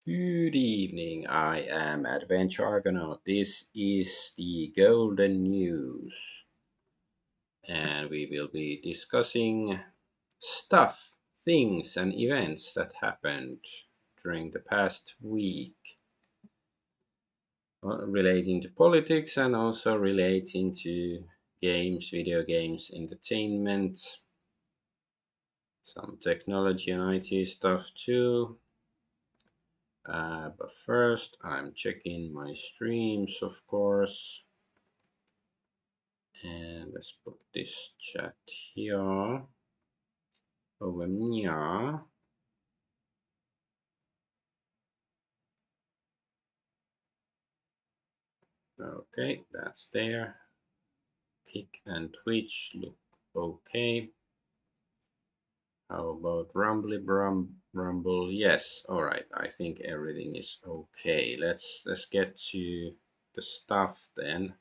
Good evening, I am Adventure Argonaut. This is the Golden News, and we will be discussing stuff, things, and events that happened during the past week, relating to politics and also relating to games, video games, entertainment, some technology and IT stuff too. But first, I'm checking my streams, of course. And let's put this chat here over here. Okay, that's there. Kick and Twitch look okay. How about Rumble? Yes. All right. I think everything is okay. Let's get to the stuff then.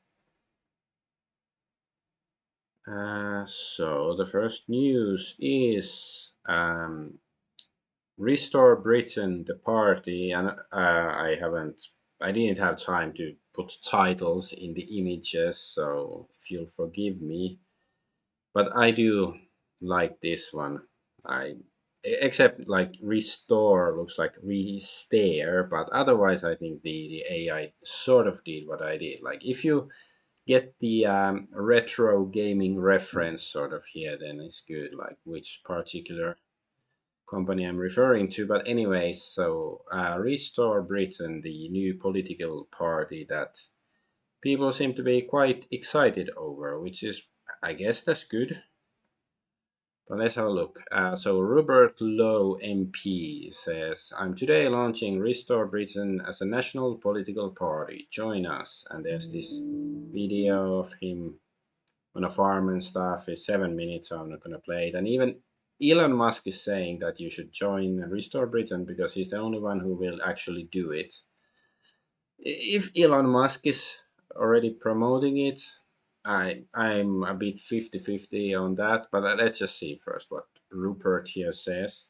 So the first news is Restore Britain, the party, and I didn't have time to put titles in the images, so if you'll forgive me, but I do like this one. I except like restore looks like restare, but otherwise I think the AI sort of did what I did. Like if you get the retro gaming reference sort of here, then it's good. Like which particular company I'm referring to. But anyways, so Restore Britain, the new political party that people seem to be quite excited over, which is, I guess, that's good. But let's have a look. So Robert Lowe MP says, "I'm today launching Restore Britain as a national political party. Join us." And there's this video of him on a farm and stuff. It's 7 minutes, so I'm not going to play it. And even Elon Musk is saying that you should join Restore Britain because he's the only one who will actually do it. If Elon Musk is already promoting it, I'm a bit 50-50 on that, but let's just see first what Rupert here says.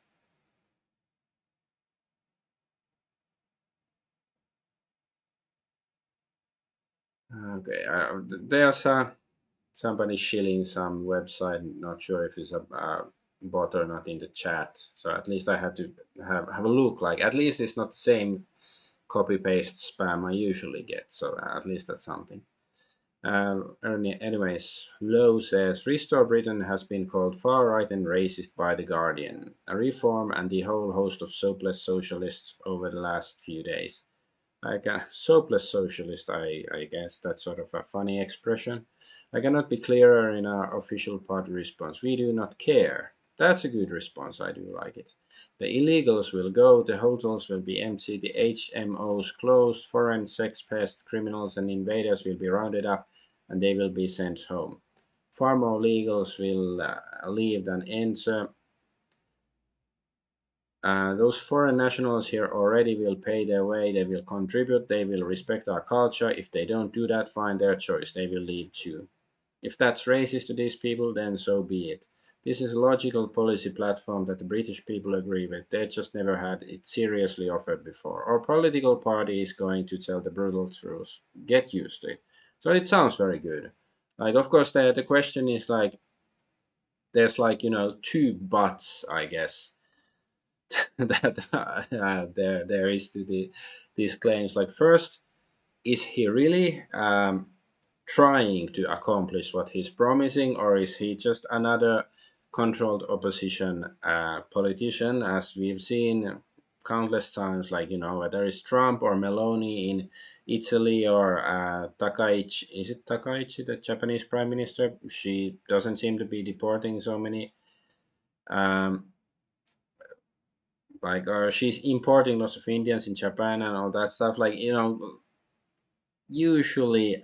Okay, there's somebody shilling some website. Not sure if it's a bot or not in the chat. So at least I had to have a look. Like at least it's not the same copy paste spam I usually get. So at least that's something. Anyways, Lowe says Restore Britain has been called far right and racist by the Guardian, a reform and the whole host of soapless socialists over the last few days. Like a soapless socialist, I guess that's sort of a funny expression. I cannot be clearer in our official party response. We do not care. That's a good response. I do like it. The illegals will go, the hotels will be empty, the HMOs closed, foreign sex pests, criminals, and invaders will be rounded up, and they will be sent home. Far more legals will leave than enter. Those foreign nationals here already will pay their way, they will contribute, they will respect our culture. If they don't do that, fine, their choice, they will leave too. If that's racist to these people, then so be it. This is a logical policy platform that the British people agree with. They just never had it seriously offered before. Our political party is going to tell the brutal truth. Get used to it. So it sounds very good. Like, of course, the question is like, there's like, two buts, I guess that there is to these claims. Like first, is he really trying to accomplish what he's promising, or is he just another controlled opposition politician, as we've seen countless times? Like whether it's Trump or Meloni in Italy, or Takaichi, is it Takaichi, the Japanese prime minister? She doesn't seem to be deporting so many. Um, like she's importing lots of Indians in Japan and all that stuff. Like usually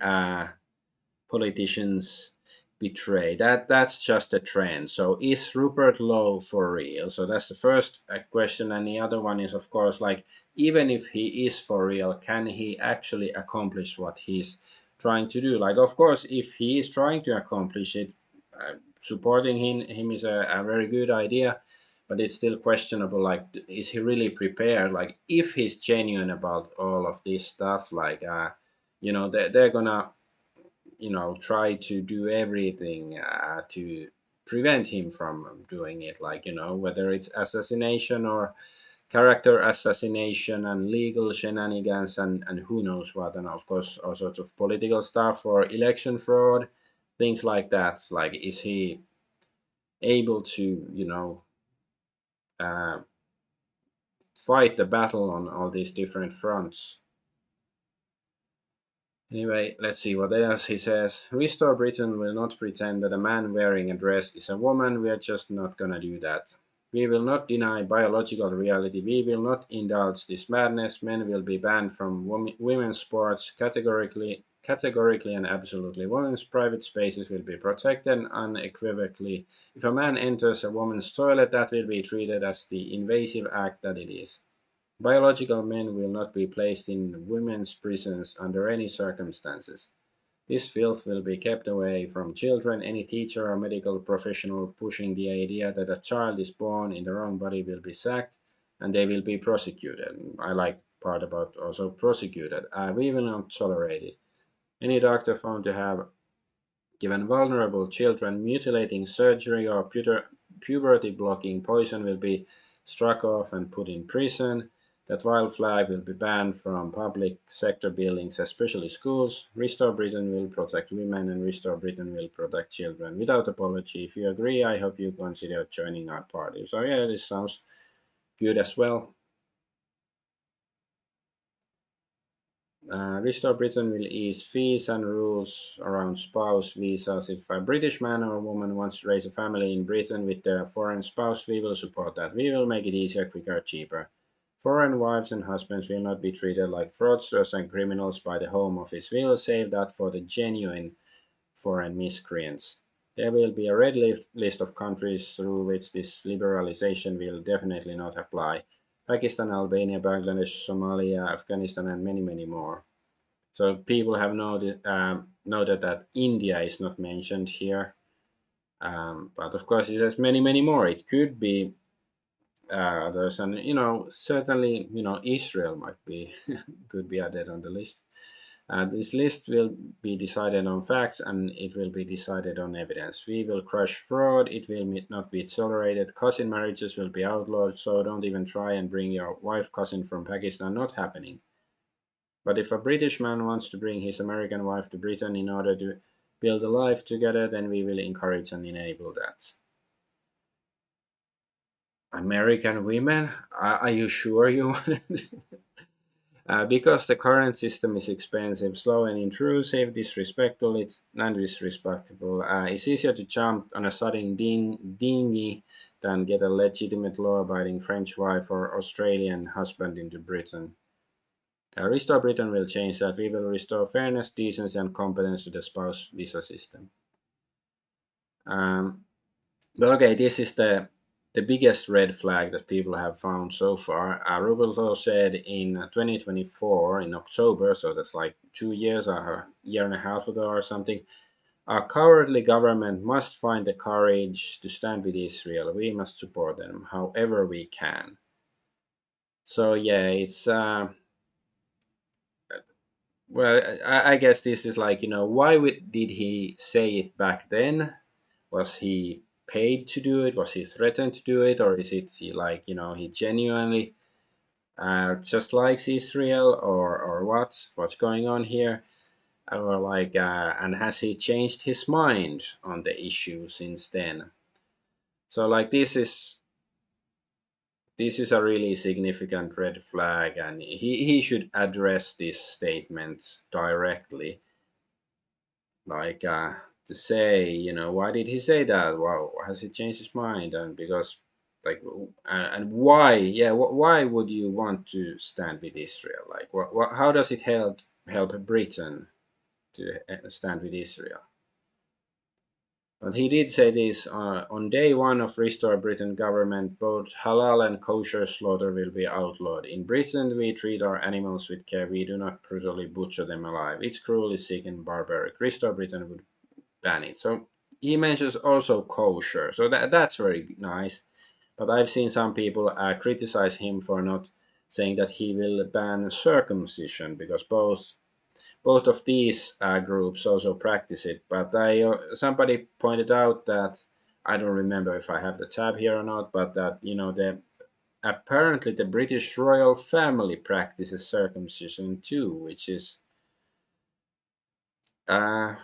politicians betray. That's just a trend. So is Rupert Lowe for real? So that's the first question, and the other one is of course like even if he is for real, can he actually accomplish what he's trying to do? Like of course, if he is trying to accomplish it, supporting him is a very good idea. but it's still questionable. Like, is he really prepared? Like, if he's genuine about all of this stuff, like, they're gonna, try to do everything to prevent him from doing it. Like, whether it's assassination or character assassination and legal shenanigans and who knows what, and of course all sorts of political stuff or election fraud, things like that. Like, is he able to, uh, fight the battle on all these different fronts? Anyway, let's see what else he says. Restore Britain will not pretend that a man wearing a dress is a woman. We are just not gonna do that. We will not deny biological reality. We will not indulge this madness. Men will be banned from women's sports categorically and absolutely. Women's private spaces will be protected unequivocally. If a man enters a woman's toilet, that will be treated as the invasive act that it is. Biological men will not be placed in women's prisons under any circumstances. This filth will be kept away from children. Any teacher or medical professional pushing the idea that a child is born in the wrong body will be sacked and they will be prosecuted. I like part about also prosecuted. We will not tolerate it. Any doctor found to have given vulnerable children mutilating surgery or puberty blocking poison will be struck off and put in prison. That vile flag will be banned from public sector buildings, especially schools. Restore Britain will protect women and Restore Britain will protect children without apology. If you agree, I hope you consider joining our party. So yeah, this sounds good as well. Restore Britain will ease fees and rules around spouse visas. If a British man or woman wants to raise a family in Britain with their foreign spouse, we will support that. We will make it easier, quicker, cheaper. Foreign wives and husbands will not be treated like fraudsters and criminals by the Home Office. We will save that for the genuine foreign miscreants. There will be a red list of countries through which this liberalization will definitely not apply. Pakistan, Albania, Bangladesh, Somalia, Afghanistan, and many, many more. So people have noted that India is not mentioned here. But of course, it has many, many more. It could be there's an, certainly, Israel might be could be added on the list. This list will be decided on facts and it will be decided on evidence. We will crush fraud, it will not be tolerated. Cousin marriages will be outlawed, so don't even try and bring your wife cousin from Pakistan, not happening. But if a British man wants to bring his American wife to Britain in order to build a life together, then we will encourage and enable that. American women? Are you sure you want it? Because the current system is expensive, slow, and intrusive, disrespectful, it's easier to jump on a sudden dinghy than get a legitimate law-abiding French wife or Australian husband into Britain. Restore Britain will change that. We will restore fairness, decency, and competence to the spouse visa system. Um, but okay, this is the biggest red flag that people have found so far. Rubenthal said in 2024, in October, so that's like 2 years, a year and a half ago or something, our cowardly government must find the courage to stand with Israel. We must support them however we can. So yeah, it's well, I guess this is like, why did he say it back then? Was he paid to do it? Was he threatened to do it? Or is it like, he genuinely just likes Israel, or what? What's going on here? Or like, and has he changed his mind on the issue since then? So like, this is a really significant red flag, and he should address this statement directly. Like, to say, why did he say that? Wow, has he changed his mind? And because, like, and why? Yeah, why would you want to stand with Israel? Like, how does it help Britain to stand with Israel? But he did say this on day one of Restore Britain government, both halal and kosher slaughter will be outlawed. In Britain, we treat our animals with care. We do not brutally butcher them alive. It's cruelly sick and barbaric. Restore Britain would ban it. So he mentions also kosher. So that's very nice. But I've seen some people criticize him for not saying that he will ban circumcision because both of these groups also practice it. But somebody pointed out that I don't remember if I have the tab here or not, but that the apparently the British royal family practices circumcision too, which is uh,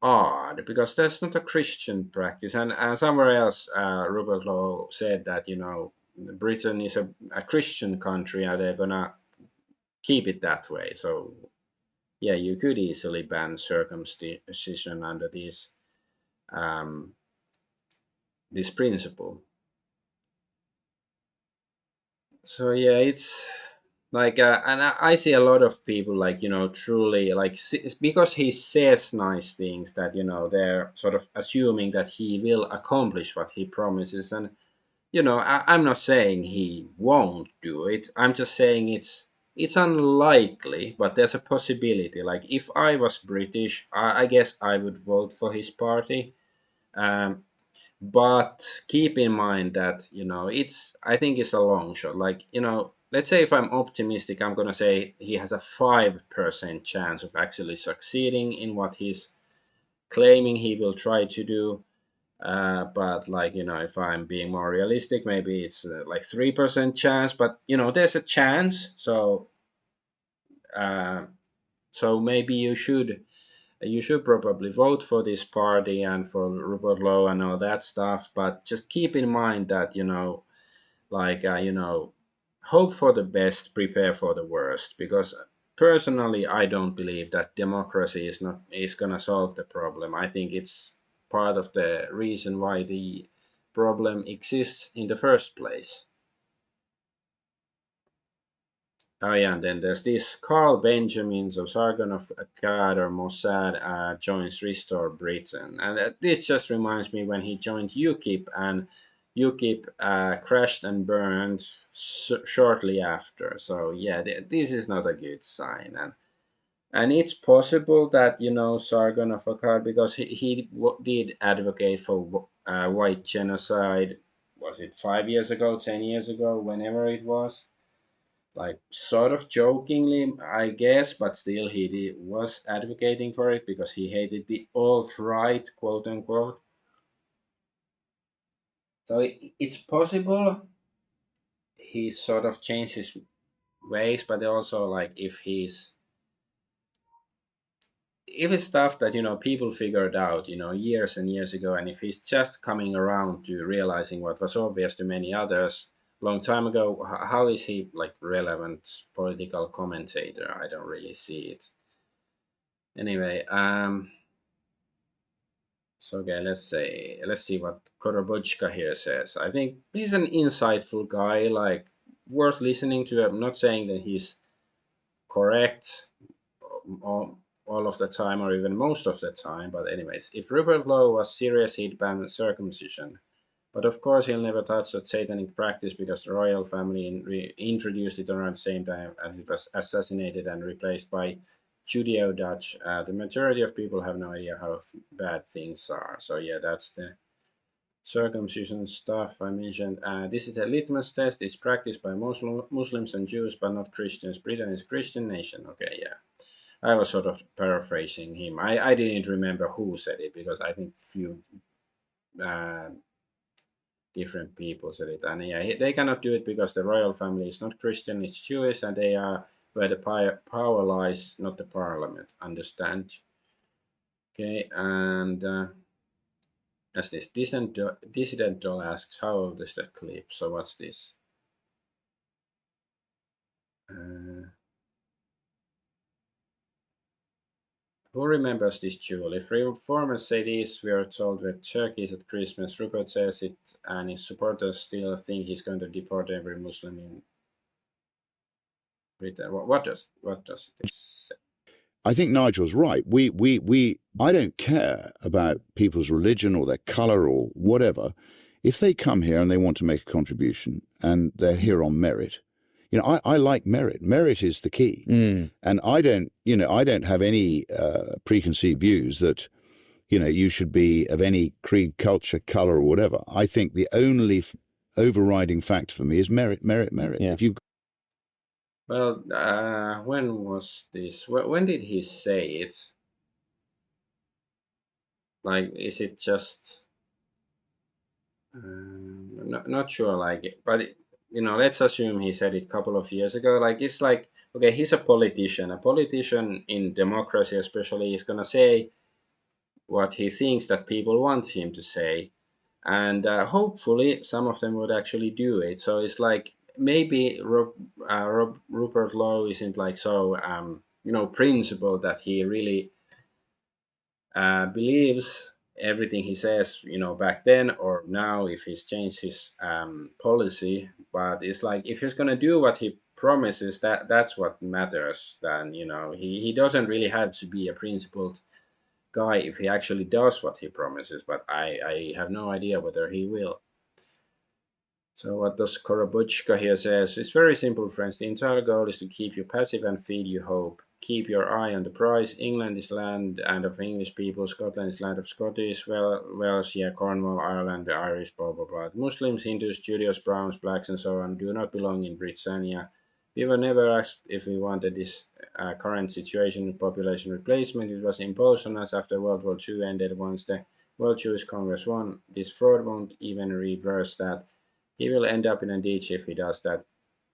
odd because that's not a Christian practice. And somewhere else, Robert Law said that Britain is a Christian country and they're gonna keep it that way. So yeah, you could easily ban circumcision under um, this principle. So yeah, it's like, and I see a lot of people like truly like because he says nice things that they're sort of assuming that he will accomplish what he promises, and I'm not saying he won't do it. I'm just saying it's unlikely, but there's a possibility. Like if I was British, I guess I would vote for his party. Um, but keep in mind that I think it's a long shot. Like let's say if I'm optimistic, I'm gonna say he has a 5% chance of actually succeeding in what he's claiming he will try to do. But like if I'm being more realistic, maybe it's like 3% chance. But there's a chance. Uh, so maybe you should probably vote for this party and for Rupert Lowe and all that stuff. But just keep in mind that like hope for the best, prepare for the worst. Because personally, I don't believe that democracy is gonna solve the problem. I think it's part of the reason why the problem exists in the first place. Oh yeah, and then there's this Carl Benjamins of Sargon of Akkad or Mossad joins Restore Britain, and this just reminds me when he joined UKIP, and UKIP crashed and burned shortly after. So yeah, this is not a good sign, and it's possible that Sargon of Akkad, because he did advocate for white genocide. Was it 5 years ago, 10 years ago, whenever it was? Like sort of jokingly, I guess, but still was advocating for it because he hated the alt right, quote unquote. So it's possible he sort of changed his ways, but also like if it's stuff that people figured out years and years ago, and if he's just coming around to realizing what was obvious to many others long time ago, how is he like relevant political commentator? I don't really see it. Anyway, so okay, let's see what Korobotchka here says. I think he's an insightful guy, like worth listening to. I'm not saying that he's correct all of the time or even most of the time, but anyways, if Rupert Lowe was serious, he'd ban circumcision. But of course, he'll never touch that satanic practice because the royal family introduced it around the same time as it was assassinated and replaced by Judeo Dutch. The majority of people have no idea how bad things are. So, yeah, that's the circumcision stuff I mentioned. This is a litmus test. It's practiced by Muslims and Jews, but not Christians. Britain is a Christian nation. Okay, yeah. I was sort of paraphrasing him. I didn't remember who said it because I think few uh, different people said it. And yeah, they cannot do it because the royal family is not Christian, it's Jewish, and they are where the power lies, not the parliament. Understand? Okay, and as this dissident doll asks, how old is that clip? So what's this? Uh, who remembers this jewel? If reformers say this, we are told with turkeys at Christmas. Rupert says it, and his supporters still think he's going to deport every Muslim in Britain. What does this say? I think Nigel's right. I don't care about people's religion or their color or whatever. If they come here and they want to make a contribution and they're here on merit, I like merit. Merit is the key. And I don't have any preconceived views that, you should be of any creed, culture, color, or whatever. I think the only overriding factor for me is merit, merit, merit. Yeah. If you've Well, when was this? When did he say it? Like, is it just? Not sure. Like, but let's assume he said it a couple of years ago. Like, it's like, okay, he's a politician. A politician in democracy, especially, is gonna say what he thinks that people want him to say, and hopefully some of them would actually do it. So it's like maybe Rupert Lowe isn't like so principled that he really believes everything he says, back then or now, if he's changed his policy. But it's like, if he's gonna do what he promises, that's what matters. Then he doesn't really have to be a principled guy if he actually does what he promises. But I have no idea whether he will. So what does Korobuchka here says? It's very simple, friends. The entire goal is to keep you passive and feed you hope. Keep your eye on the prize. England is land and of English people. Scotland is land of Scottish. Welsh, yeah, Cornwall, Ireland, the Irish, blah blah blah. Muslims, Hindus, Judeos, Browns, blacks, and so on do not belong in Britannia. We were never asked if we wanted this current situation with population replacement. It was imposed on us after World War II ended once the World Jewish Congress won. This fraud won't even reverse that. He will end up in a ditch if he does that.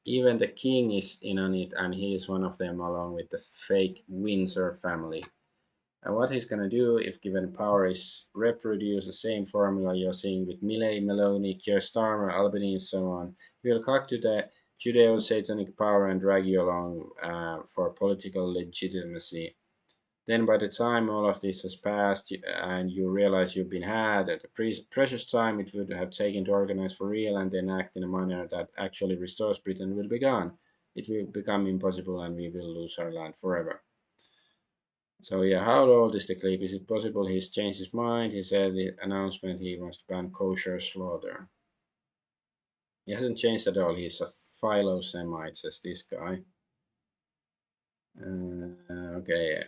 Even the king is in on it, and he is one of them, along with the fake Windsor family. And what he's going to do, if given power, is reproduce the same formula you're seeing with Millet, Maloney, Keir Starmer, Albany, and so on. He will cock to the Judeo Satanic power and drag you along for political legitimacy. Then, by the time all of this has passed and you realize you've been had, at the precious time it would have taken to organize for real and then act in a manner that actually restores Britain will be gone. It will become impossible and we will lose our land forever. So, yeah, how old is the clip? Is it possible he's changed his mind? He said the announcement he wants to ban kosher slaughter. He hasn't changed at all. He's a philo-Semite, says this guy. Okay,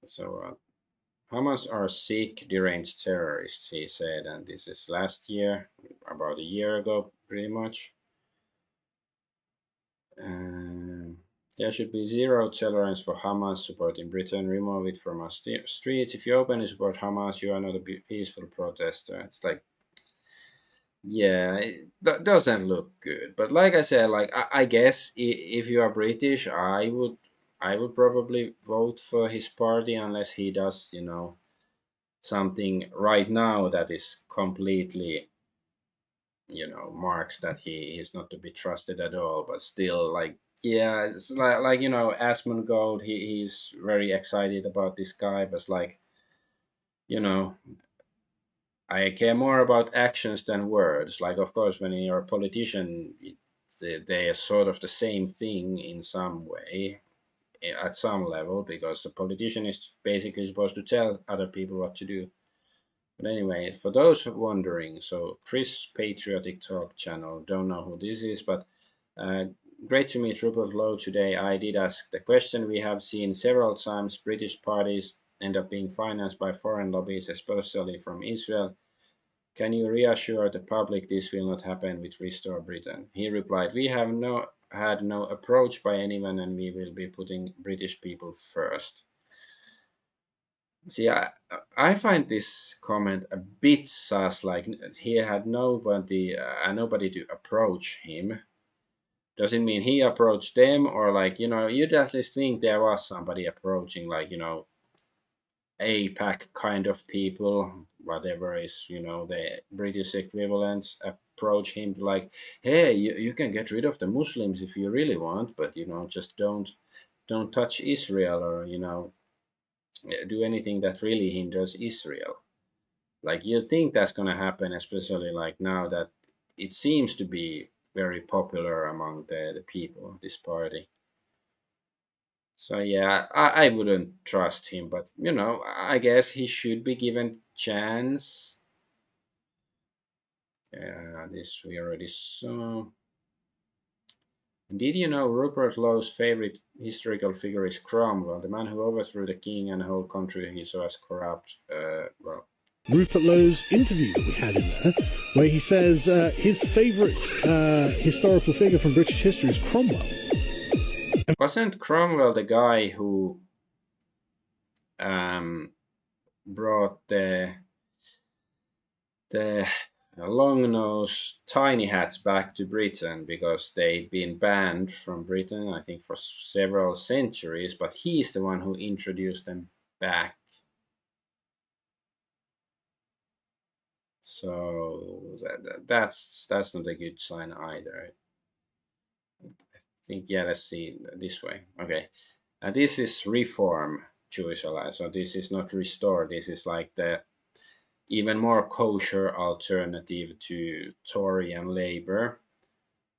so Hamas are Sikh deranged terrorists, he said, and this is last year, about a year ago, pretty much. There should be zero tolerance for Hamas support in Britain. Remove it from our streets. If you openly support Hamas, you are not a peaceful protester. It's like, yeah, it doesn't look good. But like I said, like I guess if you are British, I would probably vote for his party unless he does, something right now that is completely, marks that he is not to be trusted at all. But still, like, yeah, it's like Asmongold, he's very excited about this guy, but it's like, you know I care more about actions than words. Like, of course, when you're a politician, they are sort of the same thing in some way, at some level, because the politician is basically supposed to tell other people what to do. But anyway, for those wondering, so Chris Patriotic Talk channel, don't know who this is, but uh, great to meet Rupert Lowe today. I did ask the question. We have seen several times British parties end up being financed by foreign lobbies, especially from Israel. Can you reassure the public this will not happen with Restore Britain? He replied, we have had no approach by anyone and we will be putting British people first. See, I find this comment a bit sus. Like, he had nobody to approach him. Does it mean he approached them, or like, you'd at least think there was somebody approaching, like, APAC kind of people, whatever is, the British equivalents, approach him like, hey, you can get rid of the Muslims if you really want, but just don't touch Israel, or do anything that really hinders Israel. Like, you think that's going to happen, especially like now that it seems to be very popular among the people, this party. So yeah, I wouldn't trust him, but I guess he should be given chance. This we already saw. Did you know Rupert Lowe's favorite historical figure is Cromwell, the man who overthrew the king and the whole country he saw as corrupt? Well, Rupert Lowe's interview that we had in there, where he says his favourite historical figure from British history is Cromwell. Wasn't Cromwell the guy who um, brought the long nose tiny hats back to Britain because they'd been banned from Britain, I think, for several centuries, but he's the one who introduced them back. So that's not a good sign either. I think, yeah, let's see this way. Okay. This is reform Jewish alliance. So this is not restore. This is like the even more kosher alternative to Tory and Labour.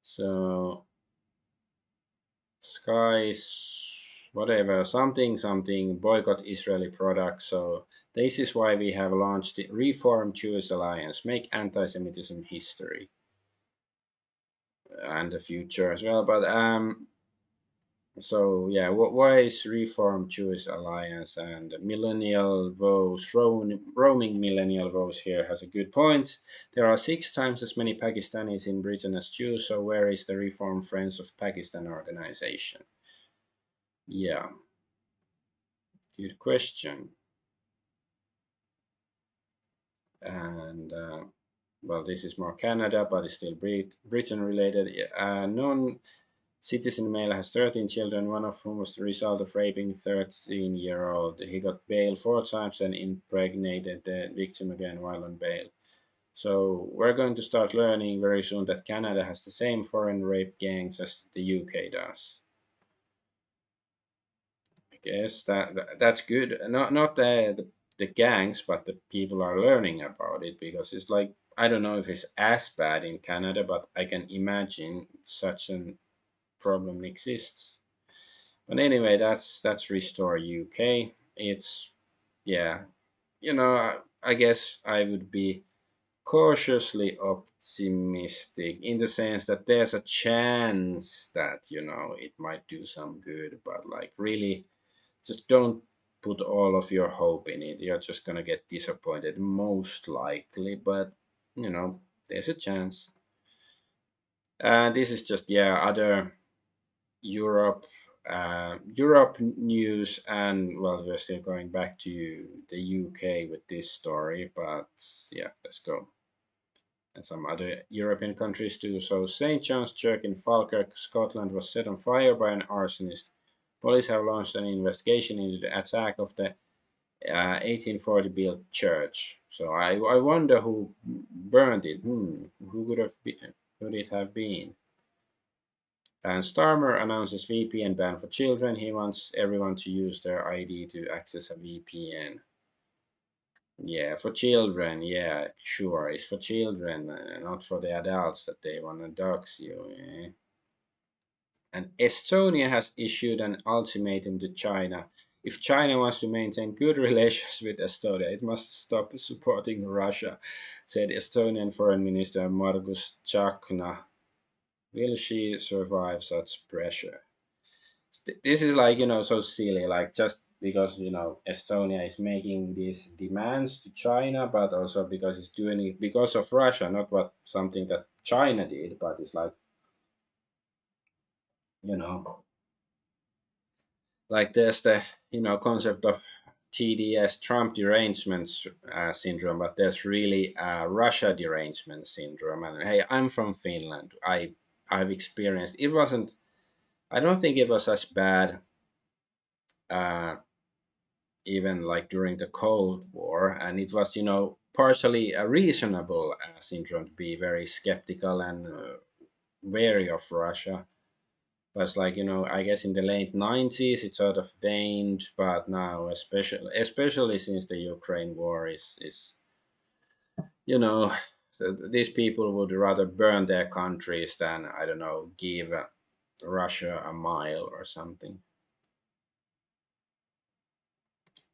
So skies, whatever, something, something, boycott Israeli products. So this is why we have launched the Reform Jewish Alliance, make anti-Semitism history and the future as well. But so yeah, why is Reform Jewish Alliance and Millennial Voice, roaming Millennial Voice here has a good point. There are 6 times as many Pakistanis in Britain as Jews, so where is the Reform Friends of Pakistan organization? Yeah, good question. And well, this is more Canada, but it's still Britain related. Non citizen male has 13 children, one of whom was the result of raping 13-year-old. He got bail 4 times and impregnated the victim again while on bail. So we're going to start learning very soon that Canada has the same foreign rape gangs as the UK does. I guess that's good. Not the gangs, but the people are learning about it because it's like I don't know if it's as bad in Canada, but I can imagine such a problem exists. But anyway, that's Restore UK. It's yeah, I guess I would be cautiously optimistic in the sense that there's a chance that it might do some good, but like really, just don't put all of your hope in it. You're just gonna get disappointed most likely, but there's a chance. This is just other Europe, Europe news, and well, we're still going back to the UK with this story, but yeah, let's go. And some other European countries too. So, St. John's Church in Falkirk, Scotland, was set on fire by an arsonist. Police have launched an investigation into the attack of the 1840 built church. So, I wonder who burned it. Who could it have been? And Starmer announces VPN ban for children. He wants everyone to use their ID to access a VPN. Yeah, for children. Yeah, sure. It's for children, not for the adults that they want to dox you. Yeah. And Estonia has issued an ultimatum to China. If China wants to maintain good relations with Estonia, it must stop supporting Russia, said Estonian Foreign Minister Margus Tsahkna. Will she survive such pressure? This is like so silly, like just because Estonia is making these demands to China, but also because it's doing it because of Russia, not what something that China did, but it's like you know like there's the concept of TDS, Trump derangement syndrome, but there's really Russia derangement syndrome. And hey, I'm from Finland. I've experienced it. Wasn't I don't think it was as bad uh, even like during the Cold War, and it was partially a reasonable syndrome to be very skeptical and wary of Russia. But it's like I guess in the late '90s it sort of waned, but now especially since the Ukraine war is you know these people would rather burn their countries than I don't know give Russia a mile or something.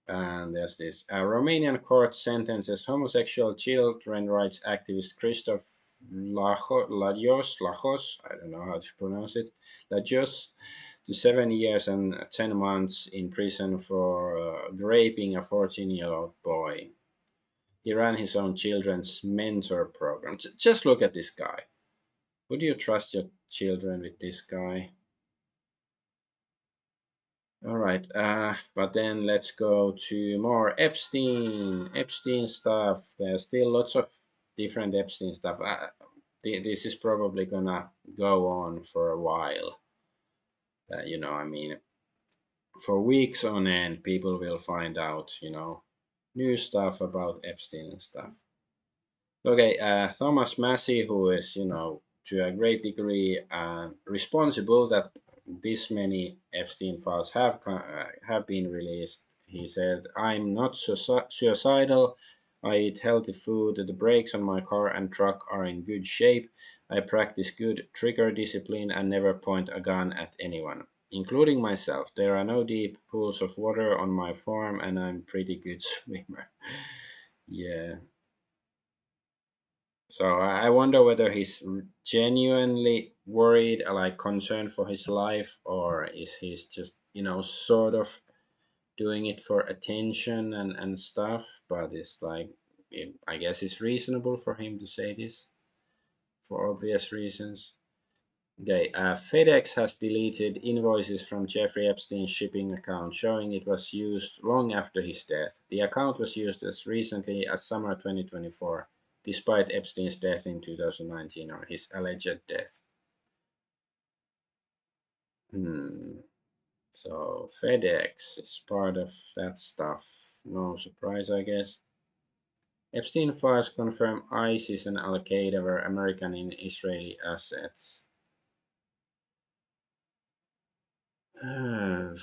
And there's this Romanian court sentences homosexual children rights activist Christoph Lajos, I don't know how to pronounce it, Lajos, to 7 years and 10 months in prison for raping a 14-year-old boy. He ran his own children's mentor program. Just look at this guy. Would you trust your children with this guy? All right, but then let's go to more Epstein stuff. There's still lots of different Epstein stuff. This is probably gonna go on for a while. I mean, for weeks on end, people will find out, new stuff about Epstein and stuff. Okay, Thomas Massey, who is, to a great degree responsible that this many Epstein files have been released. He said, "I'm not suicidal. I eat healthy food. The brakes on my car and truck are in good shape. I practice good trigger discipline and never point a gun at anyone, including myself. There are no deep pools of water on my farm, and I'm pretty good swimmer." Yeah. So I wonder whether he's genuinely worried, like concerned for his life, or is he's just, sort of doing it for attention and stuff. But it's like, I guess it's reasonable for him to say this for obvious reasons. Okay, FedEx has deleted invoices from Jeffrey Epstein's shipping account, showing it was used long after his death. The account was used as recently as summer 2024, despite Epstein's death in 2019, or his alleged death. Hmm. So FedEx is part of that stuff. No surprise, I guess. Epstein files confirm ISIS and Al Qaeda were American and Israeli assets. Uh,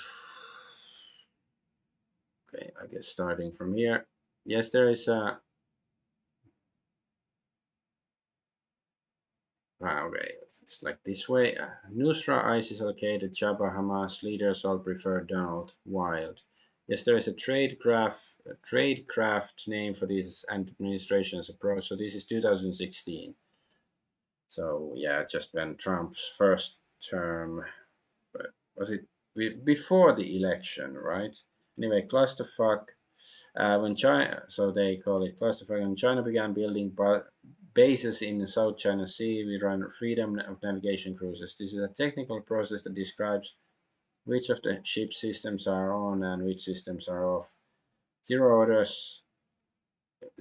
Okay, I guess starting from here. Yes, there is a. Okay, it's like this way. Nusra, ISIS, Al Qaeda, Jabba, Hamas leaders all prefer Donald Wild. Yes, there is a trade craft name for this administration's approach. So this is 2016. So yeah, just when Trump's first term, was it before the election, right? Anyway, clusterfuck. When China, so they call it clusterfuck, when China began building bases in the South China Sea, we run freedom of navigation cruises. This is a technical process that describes which of the ship systems are on and which systems are off. Zero orders,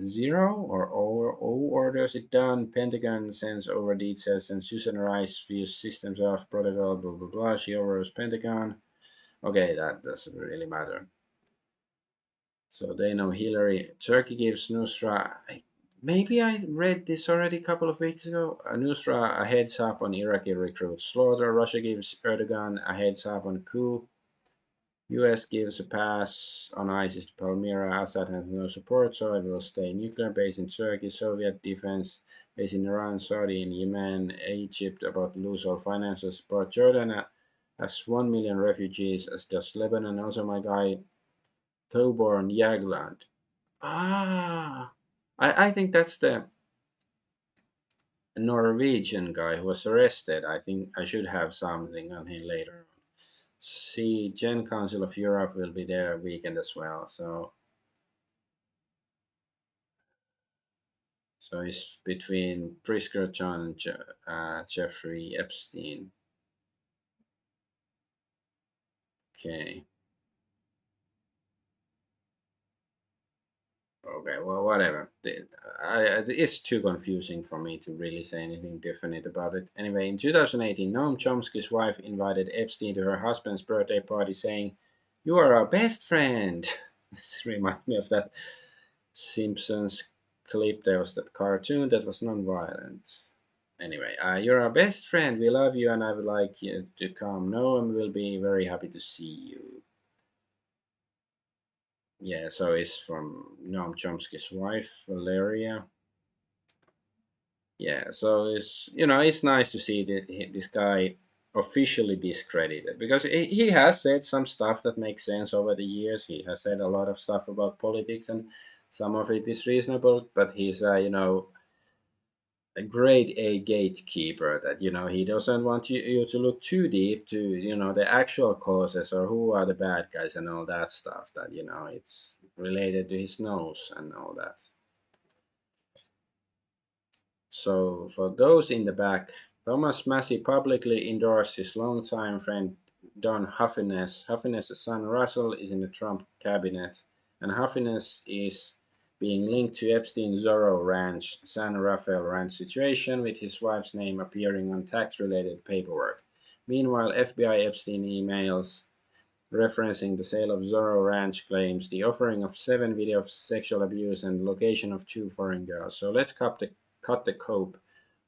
zero or O orders it done. Pentagon sends over details and Susan Rice views systems off protocol, blah blah blah. She overrules Pentagon. Okay, that doesn't really matter. So they know Hillary. Turkey gives Nusra. Maybe I read this already a couple of weeks ago. Nusra a heads up on Iraqi recruits slaughter. Russia gives Erdogan a heads up on coup. US gives a pass on ISIS to Palmyra. Assad has no support, so it will stay. Nuclear base in Turkey. Soviet defense base in Iran. Saudi in Yemen. Egypt about to lose all financial support. Jordan has 1 million refugees, as does Lebanon. Also, my guy Thorbjorn Jagland. Ah, I think that's the Norwegian guy who was arrested. I think I should have something on him later. See, Gen Council of Europe will be there a weekend as well. So it's between Prisker John and Jeffrey Epstein. Okay. Okay, well, whatever. It's too confusing for me to really say anything definite about it. Anyway, in 2018, Noam Chomsky's wife invited Epstein to her husband's birthday party, saying, "You are our best friend." This reminds me of that Simpsons clip. There was that cartoon that was non-violent. Anyway, you're our best friend. We love you, and I would like you to come. Noam will be very happy to see you. Yeah, so it's from Noam Chomsky's wife, Valeria. Yeah, so it's nice to see that this guy officially discredited because he has said some stuff that makes sense over the years. He has said a lot of stuff about politics, and some of it is reasonable. But he's a grade A gatekeeper that he doesn't want you to look too deep to the actual causes or who are the bad guys and all that stuff that it's related to his nose and all that. So for those in the back, Thomas Massey publicly endorsed his longtime friend Don Huffiness. Huffiness' son Russell is in the Trump cabinet, and Huffiness is being linked to Epstein's Zorro Ranch, San Rafael Ranch situation, with his wife's name appearing on tax-related paperwork. Meanwhile, FBI Epstein emails referencing the sale of Zorro Ranch claims the offering of 7 videos of sexual abuse and location of 2 foreign girls. So let's cut the cope.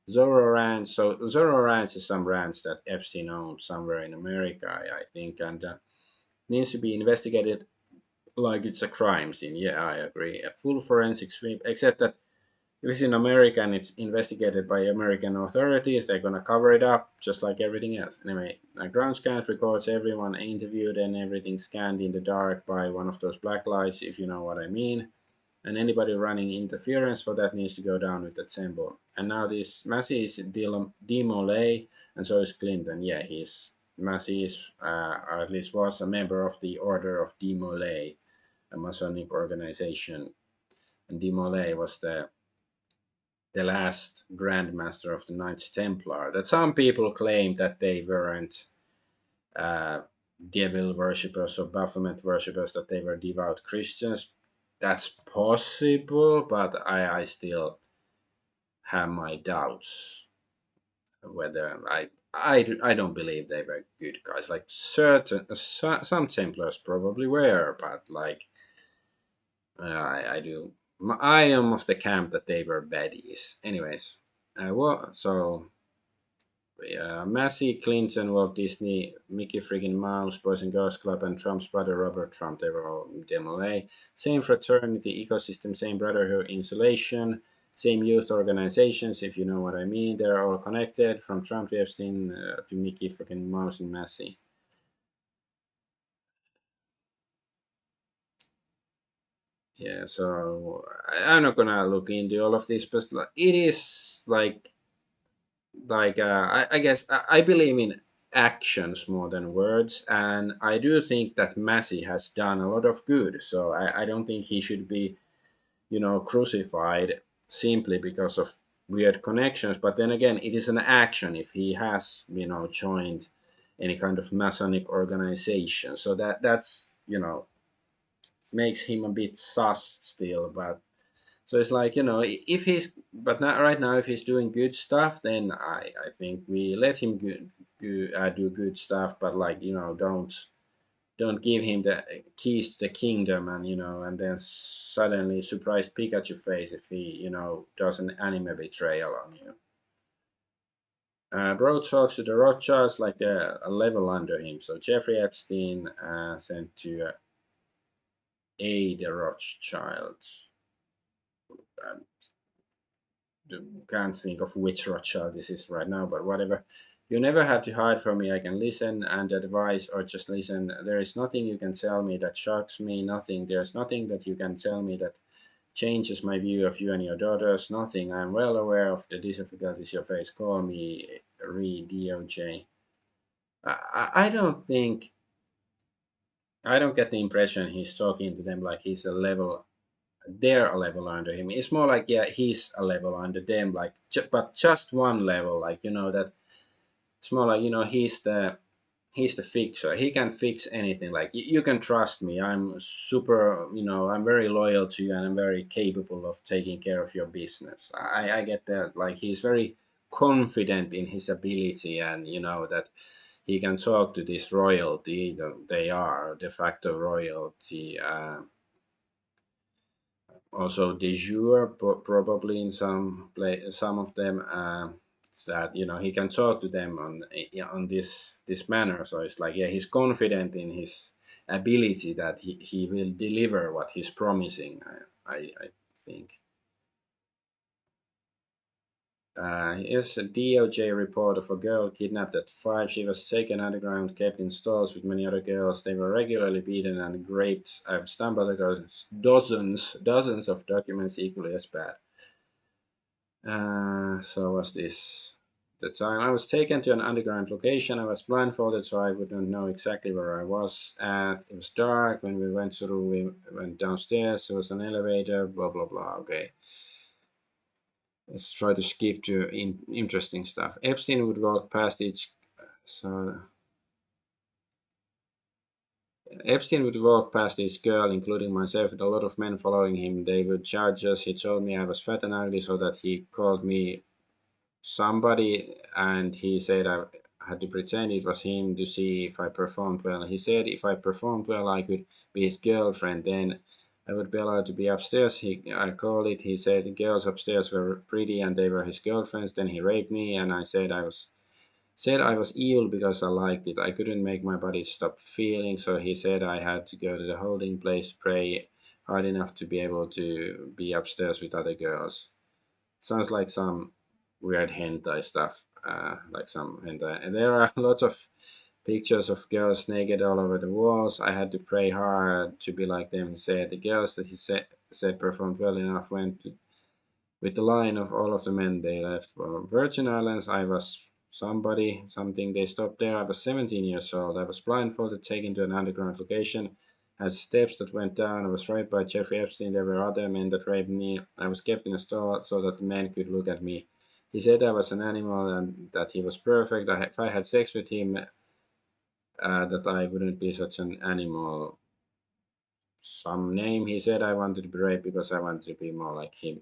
Zorro Ranch. So Zorro Ranch is some ranch that Epstein owned somewhere in America, I think, and needs to be investigated like it's a crime scene. Yeah, I agree. A full forensic sweep, except that if it's in America and it's investigated by American authorities, they're gonna cover it up just like everything else. Anyway, ground scans records everyone interviewed and everything scanned in the dark by one of those black lights, if you know what I mean. And anybody running interference for that needs to go down with that symbol. And now this Massey is Demolay, and so is Clinton. Yeah, Massey is, or at least was, a member of the Order of Demolay, a Masonic organization. And Demolay was the last Grandmaster of the Knights Templar. That some people claim that they weren't uh, devil worshippers or Baphomet worshippers, that they were devout Christians. That's possible, but I still have my doubts whether I don't believe they were good guys. Like some Templars probably were, but like I do. I am of the camp that they were baddies. Anyways, so Massey, Clinton, Walt Disney, Mickey friggin' Mouse, Boys and Girls Club, and Trump's brother Robert Trump, they were all DMLA. Same fraternity, ecosystem, same brotherhood, insulation, same youth organizations, if you know what I mean. They're all connected, from Trump to Epstein to Mickey friggin' Mouse and Massey. Yeah, so I'm not gonna look into all of this, but it is I guess I believe in actions more than words, and I do think that Massey has done a lot of good. So I don't think he should be, crucified simply because of weird connections. But then again, it is an action if he has, joined any kind of Masonic organization. So that's makes him a bit sus still, but so it's like, if he's, but not right now, if he's doing good stuff, then I think we let him do good stuff, but like, don't give him the keys to the kingdom, and and then suddenly surprise Pikachu face if he, does an anime betrayal on you. Bro talks to the Rothschilds like they're a level under him. So Jeffrey Epstein sent to aid the Rothschilds. Um, can't think of which Rothschild this is right now, but whatever. You never have to hide from me. I can listen and advise or just listen. There is nothing you can tell me that shocks me. Nothing. There's nothing that you can tell me that changes my view of you and your daughters. Nothing. I'm well aware of the difficulties you face. Call me Re DOJ. I don't think. I don't get the impression he's talking to them like he's a level they're a level under him. It's more like, yeah, he's a level under them, like, but just one level, like, that it's more like, he's the fixer. He can fix anything. Like, you can trust me. I'm super, I'm very loyal to you, and I'm very capable of taking care of your business. I get that. Like, he's very confident in his ability, and that he can talk to this royalty. They are de facto royalty. Also de jure, probably in some of them, that he can talk to them on this manner. So it's like, yeah, he's confident in his ability that he will deliver what he's promising. I think. Here's a DOJ report of a girl kidnapped at 5. She was taken underground, kept in stalls with many other girls. They were regularly beaten and raped. I've stumbled across dozens of documents equally as bad. So was this the time I was taken to an underground location? I was blindfolded, so I wouldn't know exactly where I was at. It was dark when we went through. We went downstairs. There was an elevator. Blah blah blah. Okay. Let's try to skip to interesting stuff. Epstein would walk past each. So Epstein would walk past each girl, including myself, with a lot of men following him. They would judge us. He told me I was fat and ugly, so that he called me somebody, and he said I had to pretend it was him to see if I performed well. He said if I performed well, I could be his girlfriend. Then I would be allowed to be upstairs. I called it. He said the girls upstairs were pretty and they were his girlfriends. Then he raped me, and I said I was evil because I liked it. I couldn't make my body stop feeling, so he said I had to go to the holding place, pray hard enough to be able to be upstairs with other girls. Sounds like some weird hentai stuff, like some hentai. And there are lots of pictures of girls naked all over the walls. I had to pray hard to be like them. He said the girls that he said performed well enough went with the line of all of the men they left for Virgin Islands. I was somebody, something. They stopped there. I was 17 years old. I was blindfolded, taken to an underground location. Had steps that went down. I was raped by Jeffrey Epstein. There were other men that raped me. I was kept in a stall so that the men could look at me. He said I was an animal and that he was perfect. If I had sex with him, that I wouldn't be such an animal. Some name. He said I wanted to be raped because I wanted to be more like him.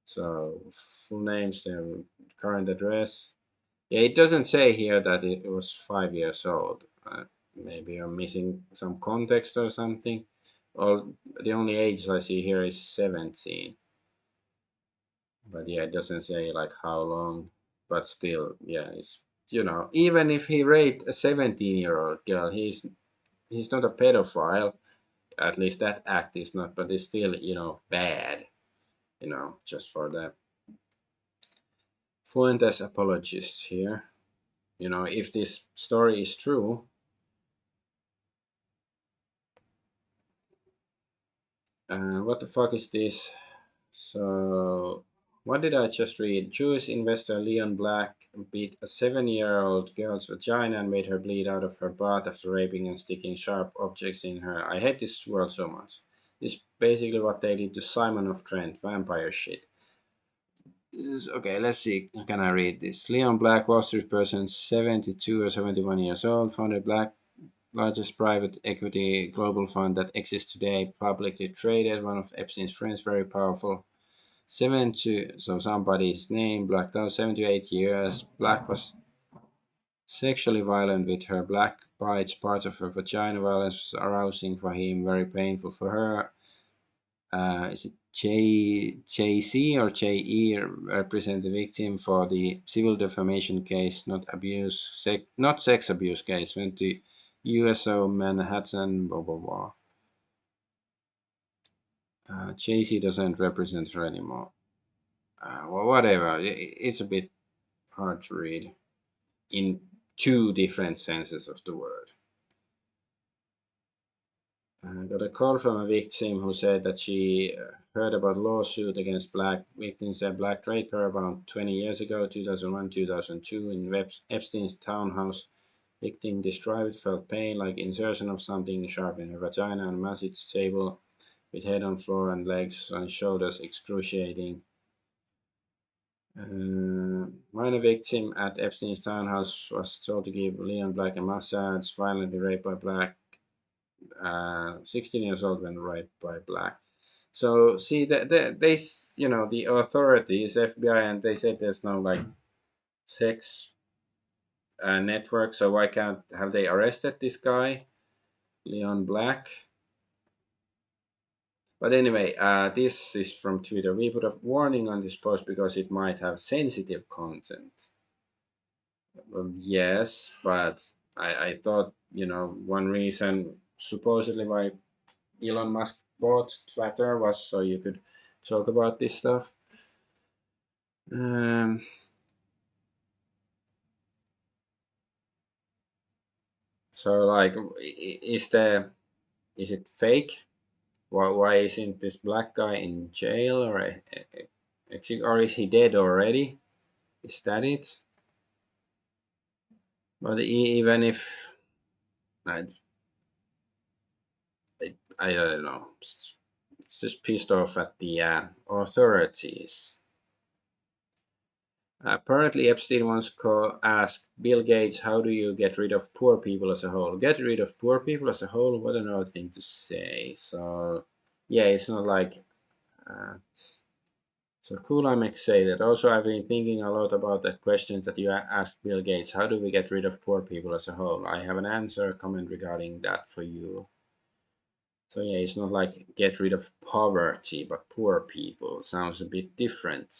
So full names, their current address. Yeah, it doesn't say here that it was 5 years old. Maybe I'm missing some context or something. Or the only age I see here is 17. But yeah, it doesn't say like how long. But still, yeah, it's even if he raped a 17-year-old girl, he's not a pedophile. At least that act is not, but it's still bad. Just for the Fuentes apologists here. If this story is true, what the fuck is this? So, what did I just read? Jewish investor Leon Black beat a 7-year-old girl's vagina and made her bleed out of her butt after raping and sticking sharp objects in her. I hate this world so much. This is basically what they did to Simon of Trent, vampire shit. This is okay. Let's see. Can I read this? Leon Black, Wall Street person, 72 or 71 years old, founded Black largest private equity global fund that exists today, publicly traded, one of Epstein's friends, very powerful. So somebody's name, blacked out, 7 to 8 years. Black was sexually violent with her. Black bites parts of her vagina. Violence arousing for him, very painful for her. Is it JC or JE represent the victim for the civil defamation case, not sex abuse case. Went to USO Manhattan, blah blah blah. JC doesn't represent her anymore. Well, whatever. It's a bit hard to read in two different senses of the word. I got a call from a victim who said that she heard about a lawsuit against Black. Victim said Black raped her about 20 years ago, 2001, 2002, in Epstein's townhouse. Victim described felt pain like insertion of something sharp in her vagina on a massage table with head on floor and legs on shoulders excruciating. Minor victim at Epstein's townhouse was told to give Leon Black a massage, violently raped by Black. 16 years old when raped by Black. So see that they, the authorities, FBI, and they said there's no like sex network. So why can't have they arrested this guy, Leon Black? But anyway, this is from Twitter. We put a warning on this post because it might have sensitive content. Yes, but I thought one reason supposedly why Elon Musk bought Twitter was so you could talk about this stuff. Um, so like, is it fake? Why isn't this black guy in jail or is he dead already? Is that it? But even if I, I don't know, it's just pissed off at the authorities. Apparently, Epstein once asked Bill Gates, "How do you get rid of poor people as a whole?" Get rid of poor people as a whole? What an odd thing to say. So, yeah, it's not like. Uh, so cool, I'm excited. Also, I've been thinking a lot about that question that you asked Bill Gates. How do we get rid of poor people as a whole? I have an answer comment regarding that for you. So yeah, it's not like get rid of poverty, but poor people sounds a bit different.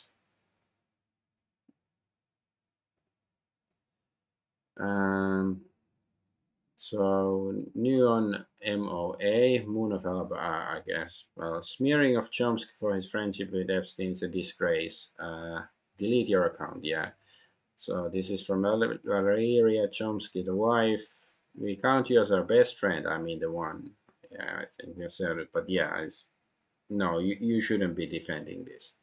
Um, so new on MOA, Moon of Alabama, I guess. Well, smearing of Chomsky for his friendship with Epstein is a disgrace. Delete your account, yeah. So this is from Valeria Chomsky, the wife. We count you as our best friend. I mean, the one. Yeah, I think we said it. But yeah, no, you shouldn't be defending this.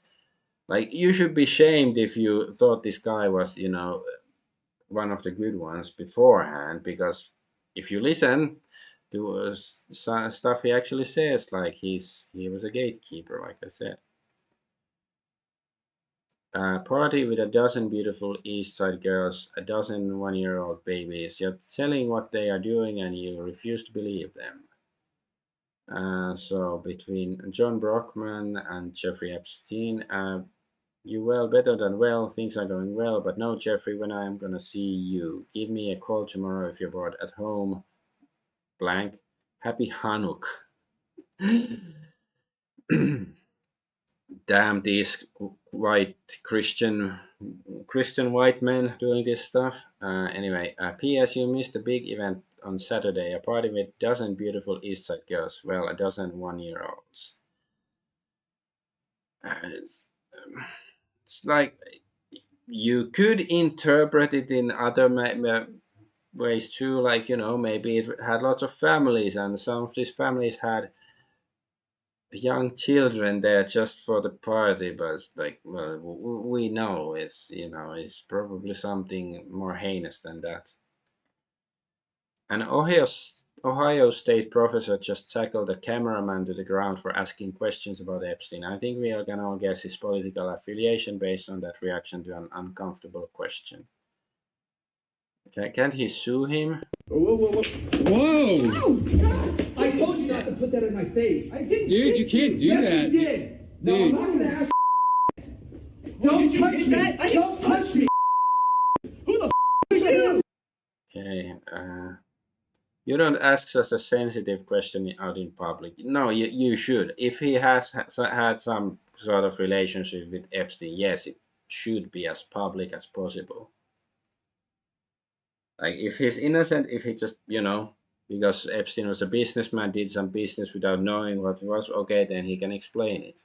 Like, you should be shamed if you thought this guy was, one of the good ones beforehand, because if you listen to stuff he actually says, like he was a gatekeeper, like I said. A party with a dozen beautiful East Side girls, a dozen one-year-old babies. You're telling what they are doing and you refuse to believe them. So between John Brockman and Jeffrey Epstein, you well, better than well, things are going well, but no, Jeffrey, when I am gonna see you? Give me a call tomorrow if you're bored at home. Blank. Happy Hanuk. Damn these white Christian white men doing this stuff. Anyway, P.S. You missed a big event on Saturday. A party with a dozen beautiful East Side girls. Well, a dozen one-year-olds. It's, it's like you could interpret it in other ways too, like, maybe it had lots of families and some of these families had young children there just for the party, but it's like, well, we know it's probably something more heinous than that. An Ohio State professor just tackled a cameraman to the ground for asking questions about Epstein. I think we are gonna guess his political affiliation based on that reaction to an uncomfortable question. Can't he sue him? Whoa, whoa, whoa. Whoa! I told you not to put that in my face. I didn't. Dude, you can't do yes, that. Yes, you did. No, I'm not going to ask. Don't touch me. Don't touch me. Who the are you? Okay. You don't ask such a sensitive question out in public. No, you should. If he has had some sort of relationship with Epstein, yes, it should be as public as possible. Like, if he's innocent, if he just, because Epstein was a businessman, did some business without knowing what it was, okay, then he can explain it.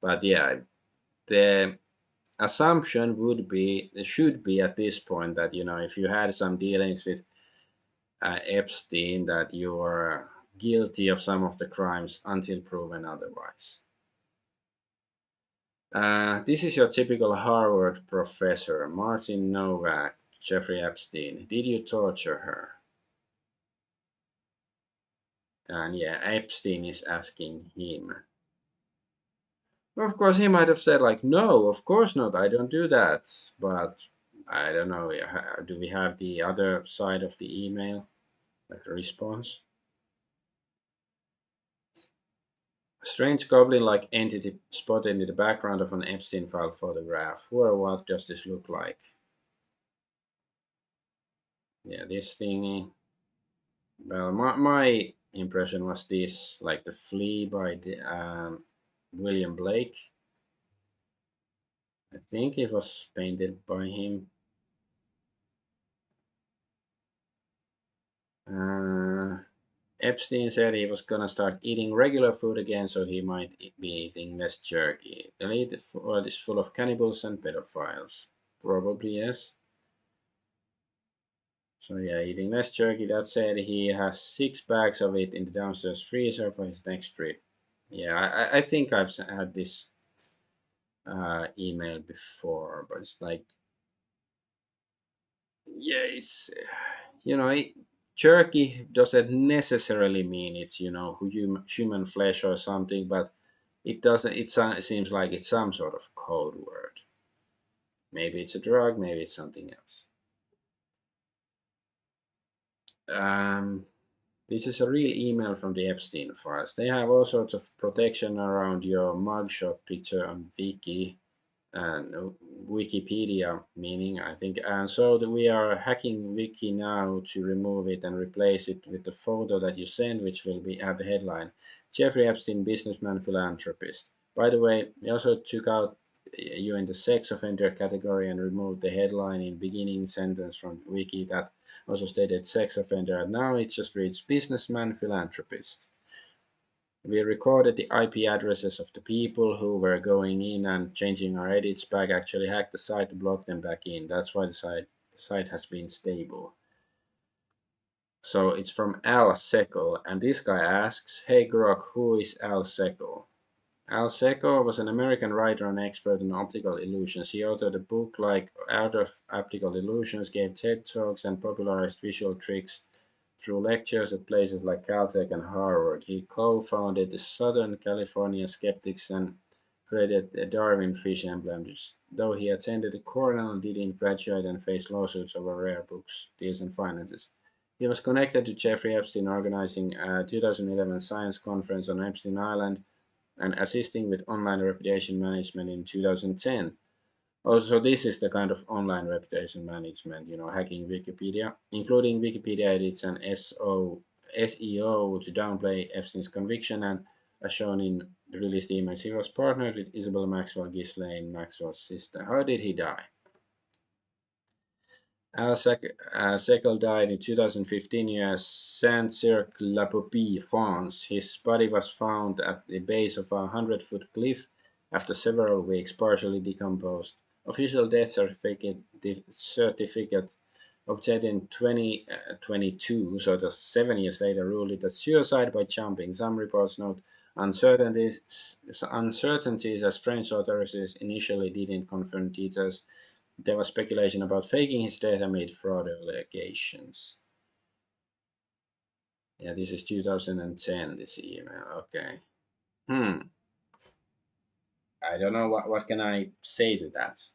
But yeah, the assumption should be at this point that, if you had some dealings with Epstein, that you are guilty of some of the crimes until proven otherwise. This is your typical Harvard professor, Martin Novak, Jeffrey Epstein. Did you torture her? And yeah, Epstein is asking him. Of course, he might have said, like, no, of course not, I don't do that. But I don't know. Do we have the other side of the email, like the response? A strange goblin-like entity spotted in the background of an Epstein file photograph. Who or what does this look like? Yeah, this thingy. Well, my impression was this, like the flea by William Blake. I think it was painted by him. Epstein said he was gonna start eating regular food again, so he might be eating less jerky. The lead world is full of cannibals and pedophiles. Probably yes. So yeah, eating less jerky. That said, he has 6 bags of it in the downstairs freezer for his next trip. Yeah, I think I've had this email before, but it's like, yeah, it's jerky doesn't necessarily mean it's human flesh or something, but it doesn't. It seems like it's some sort of code word. Maybe it's a drug, maybe it's something else. Um, this is a real email from the Epstein files. They have all sorts of protection around your mugshot picture on Wiki and Wikipedia, meaning I think, and so that we are hacking Wiki now to remove it and replace it with the photo that you send, which will be at the headline: Jeffrey Epstein, businessman, philanthropist. By the way, we also took out you in the sex offender category and removed the headline in beginning sentence from Wiki that also stated sex offender, and now it just reads businessman, philanthropist. We recorded the IP addresses of the people who were going in and changing our edits back, actually hacked the site to block them back in. That's why the site has been stable. So it's from Al Seckel, and this guy asks, "Hey Grok, who is Al Seckel?" Al Seckel was an American writer and expert in optical illusions. He authored a book like Out of Optical Illusions, gave TED Talks, and popularized visual tricks through lectures at places like Caltech and Harvard. He co-founded the Southern California Skeptics and created the Darwin fish emblems. Though he attended Cornell, didn't graduate and faced lawsuits over rare books, deals, and finances. He was connected to Jeffrey Epstein, organizing a 2011 science conference on Epstein Island and assisting with online reputation management in 2010. Also, this is the kind of online reputation management, hacking Wikipedia, including Wikipedia edits and SEO to downplay Epstein's conviction. And as shown in the released emails, he was partnered with Isabel Maxwell Ghislaine Maxwell's sister. How did he die? Seckel died in 2015 near Saint-Cirque-la-Popie, France. His body was found at the base of a 100-foot cliff after several weeks, partially decomposed. Official death certificate obtained in 2022, so that's 7 years later, ruled it a suicide by jumping. Some reports note uncertainties as French authorities initially didn't confirm details. There was speculation about faking his death and made fraud allegations. Yeah, this is 2010, this email. Okay. I don't know what can I say to that.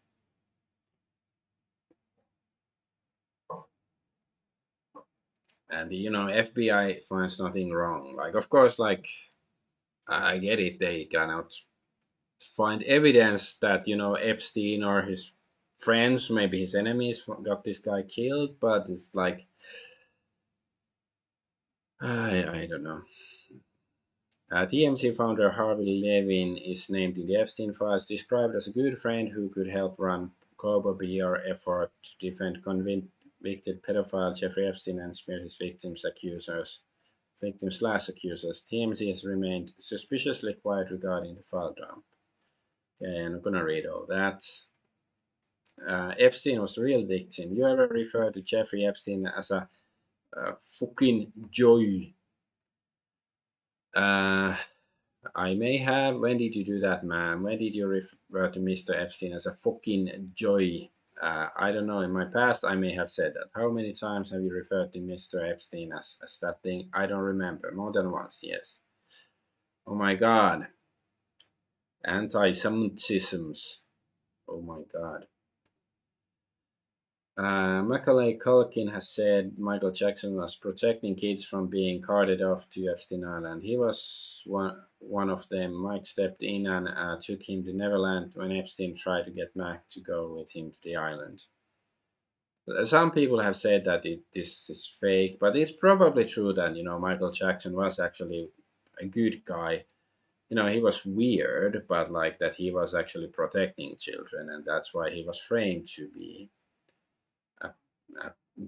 And FBI finds nothing wrong. Like, of course, like I get it, they cannot find evidence that Epstein or his friends, maybe his enemies, got this guy killed, but it's like I don't know. TMZ founder Harvey Levin is named in the Epstein files, described as a good friend who could help run Cobain effort to defend convicted pedophile Jeffrey Epstein and smear his victims/accusers. TMZ has remained suspiciously quiet regarding the file dump. Okay, I'm gonna read all that. Epstein was the real victim. You ever refer to Jeffrey Epstein as a fucking joy? I may have. When did you do that, ma'am? When did you refer to Mr. Epstein as a fucking joy? I don't know. In my past, I may have said that. How many times have you referred to Mr. Epstein as that thing? I don't remember. More than once, yes. Oh my god. Anti-Semitisms. Oh my god. Macaulay Culkin has said Michael Jackson was protecting kids from being carted off to Epstein Island. He was one of them. Mike stepped in and took him to Neverland when Epstein tried to get Mac to go with him to the island. Some people have said that this is fake, but it's probably true that Michael Jackson was actually a good guy. He was weird, but like that he was actually protecting children, and that's why he was framed to be uh,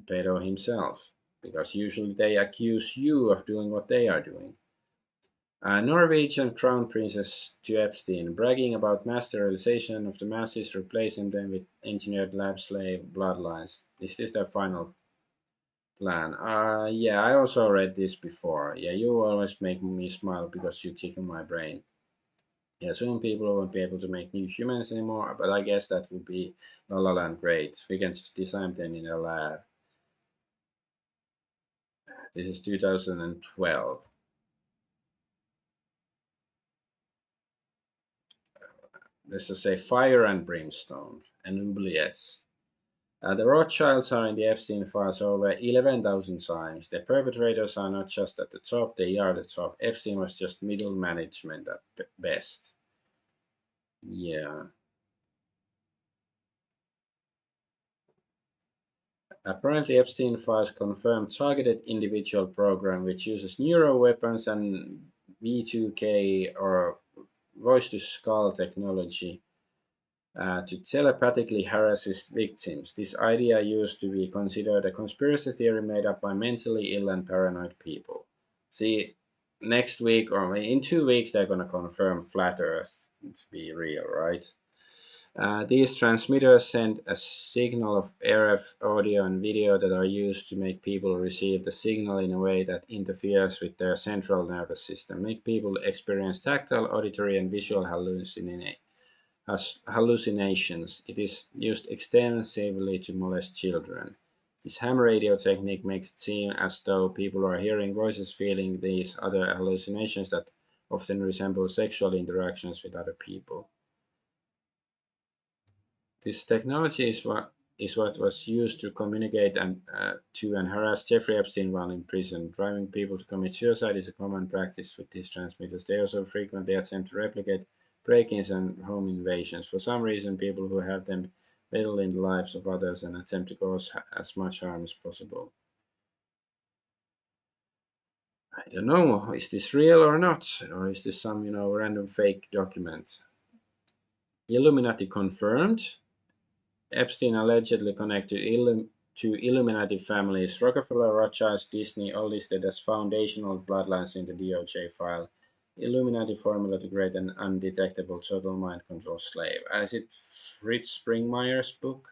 Pedro himself, because usually they accuse you of doing what they are doing. Norwegian crown princess to Epstein, bragging about mass sterilization of the masses, replacing them with engineered lab slave bloodlines. Is this their final plan? Yeah, I also read this before. Yeah, you always make me smile because you tickle my brain. Yeah, soon people won't be able to make new humans anymore, but I guess that would be La La Land great. We can just design them in a lab. This is 2012. Let's just say fire and brimstone. and oubliettes. The Rothschilds are in the Epstein files over 11,000 times. The perpetrators are not just at the top, they are the top. Epstein was just middle management at best. Yeah. Apparently, Epstein files confirm targeted individual program which uses neuro weapons and V2K or voice to skull technology to telepathically harass his victims. This idea used to be considered a conspiracy theory made up by mentally ill and paranoid people. See, next week or in 2 weeks, they're going to confirm flat Earth to be real, right? These transmitters send a signal of RF audio and video that are used to make people receive the signal in a way that interferes with their central nervous system, make people experience tactile, auditory, and visual hallucinations. It is used extensively to molest children. This ham radio technique makes it seem as though people are hearing voices, feeling these other hallucinations that often resemble sexual interactions with other people. This technology is what was used to communicate and harass Jeffrey Epstein while in prison. Driving people to commit suicide is a common practice with these transmitters. They also frequently attempt to replicate break-ins and home invasions. For some reason, people who have them meddle in the lives of others and attempt to cause as much harm as possible. I don't know. Is this real or not, or is this some random fake document? Illuminati confirmed. Epstein allegedly connected to Illuminati families, Rockefeller, Rothschild, Disney, all listed as foundational bloodlines in the DOJ file. Illuminati formula to create an undetectable total mind control slave. Is it Fritz Springmeier's book?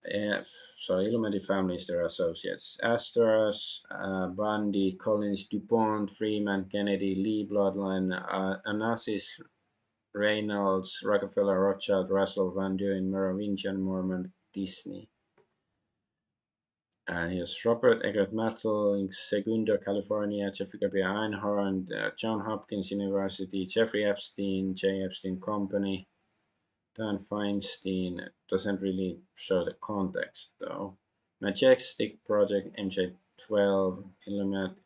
So Illuminati families, their associates. Astor's, Bundy, Collins, DuPont, Freeman, Kennedy, Lee bloodline, Onassis, Reynolds, Rockefeller, Rothschild, Russell, Van Duyn, Merovingian, Mormon, Disney. And here's Robert Eggert Mattel, Segundo, California, Jeffrey Gabriel Einhorn, John Hopkins University, Jeffrey Epstein, J. Epstein Company, Dan Feinstein. Doesn't really show the context though. Majestic Project, MJ12, Illuminati.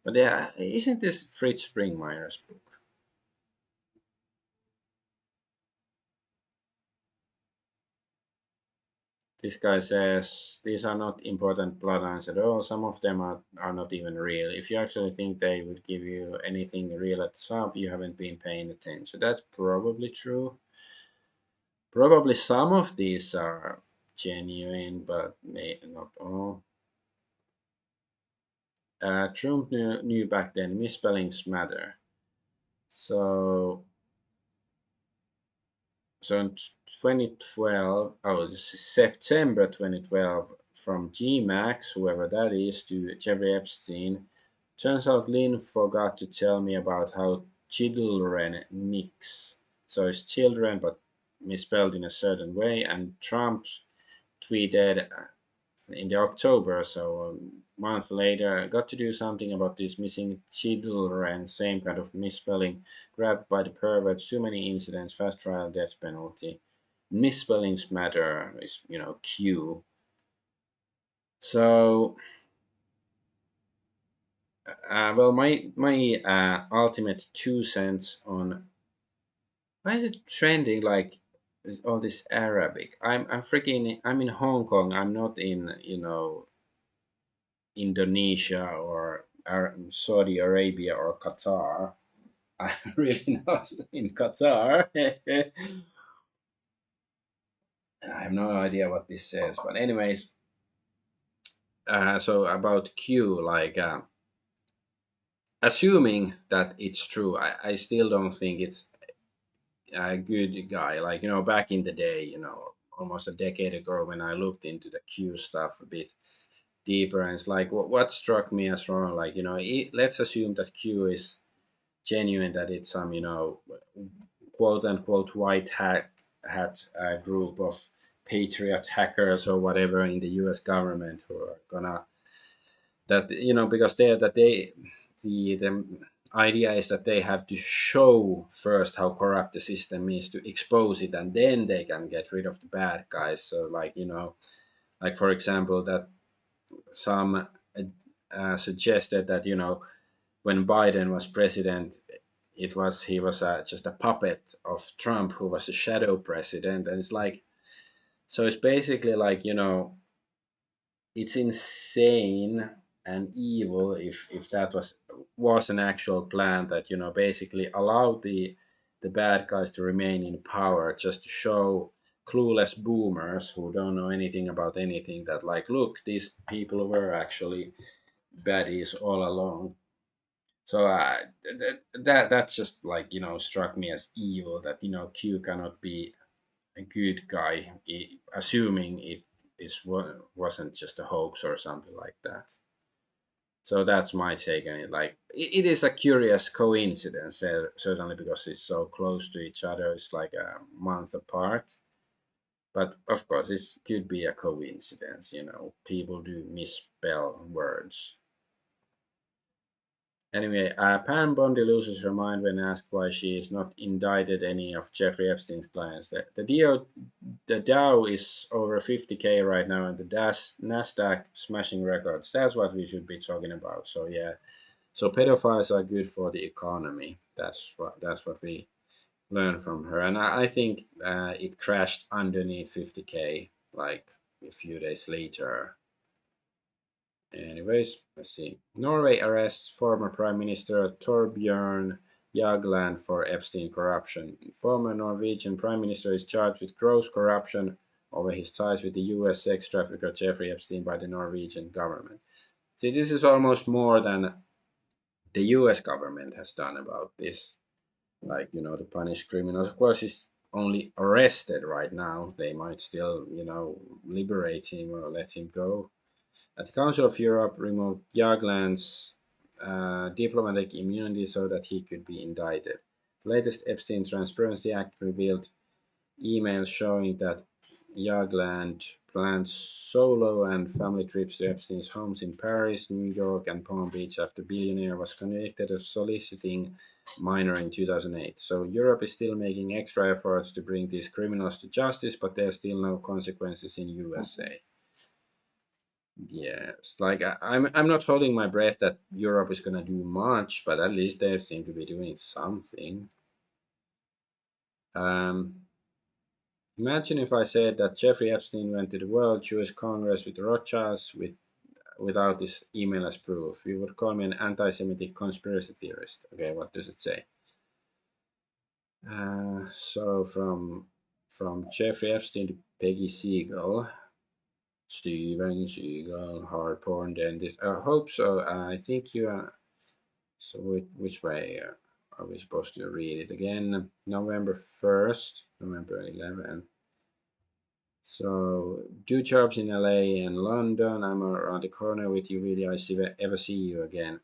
But yeah, isn't this Fritz Springmeier's book? This guy says these are not important bloodlines at all. Some of them are not even real. If you actually think they would give you anything real at the top, you haven't been paying attention. So that's probably true. Probably some of these are genuine, but maybe not all. Trump knew back then misspellings matter. So in 2012, this is September 2012, from GMAX, whoever that is, to Jeffrey Epstein. Turns out Lynn forgot to tell me about how children mix. So it's children, but misspelled in a certain way. And Trump tweeted in the October, so a month later, got to do something about this missing children, same kind of misspelling, grabbed by the perverts, too many incidents, fast trial, death penalty. Misspellings matter is, Q. So, well, my ultimate 2 cents on why is it trending like all this Arabic? I'm in Hong Kong. I'm not in Indonesia or Saudi Arabia or Qatar. I'm really not in Qatar. I have no idea what this says, but anyways, so about Q, like assuming that it's true, I still don't think it's a good guy. Like back in the day, almost a decade ago, when I looked into the Q stuff a bit deeper, and it's like what struck me as wrong, like let's assume that Q is genuine, that it's some quote unquote white hat group of patriot hackers or whatever in the U.S. government who are gonna that because they that they the idea is that they have to show first how corrupt the system is to expose it, and then they can get rid of the bad guys. So, like, like for example, that some suggested that, when Biden was president, he was just a puppet of Trump, who was the shadow president, and it's like, so it's basically like, it's insane and evil if that was an actual plan, that, basically allowed the bad guys to remain in power just to show clueless boomers who don't know anything about anything that, like, look, these people were actually baddies all along. So that just, like, struck me as evil, that, Q cannot be a good guy, assuming wasn't just a hoax or something like that. So that's my take on it. Like, it is a curious coincidence, certainly, because it's so close to each other. It's like a month apart. But of course, it could be a coincidence. People do misspell words. Anyway, Pam Bondi loses her mind when asked why she is not indicted any of Jeffrey Epstein's clients. The Dow is over 50K right now, and the Nasdaq smashing records. That's what we should be talking about. So yeah, so pedophiles are good for the economy. That's what we learned from her, and I think it crashed underneath 50K like a few days later. Anyways, let's see. Norway arrests former Prime Minister Torbjørn Jagland for Epstein corruption. Former Norwegian Prime Minister is charged with gross corruption over his ties with the US sex trafficker Jeffrey Epstein by the Norwegian government. See, this is almost more than the US government has done about this. Like, to punish criminals. Of course, he's only arrested right now. They might still, liberate him or let him go. The Council of Europe removed Jagland's diplomatic immunity so that he could be indicted. The latest Epstein Transparency Act revealed emails showing that Jagland planned solo and family trips to Epstein's homes in Paris, New York, and Palm Beach after billionaire was convicted of soliciting minor in 2008. So Europe is still making extra efforts to bring these criminals to justice, but there are still no consequences in USA. Yeah, it's like I'm not holding my breath that Europe is gonna do much, but at least they seem to be doing something. Um, Imagine if I said that Jeffrey Epstein went to the World Jewish Congress with Rothschilds without this email as proof. You would call me an anti-Semitic conspiracy theorist. Okay, what does it say? So from Jeffrey Epstein to Peggy Siegel. Steven Seagal, hard porn dentist. I hope so. I think you are. So, which way are we supposed to read it again? November 1st, November 11th. So, do jobs in LA and London. I'm around the corner with you. Really, ever see you again?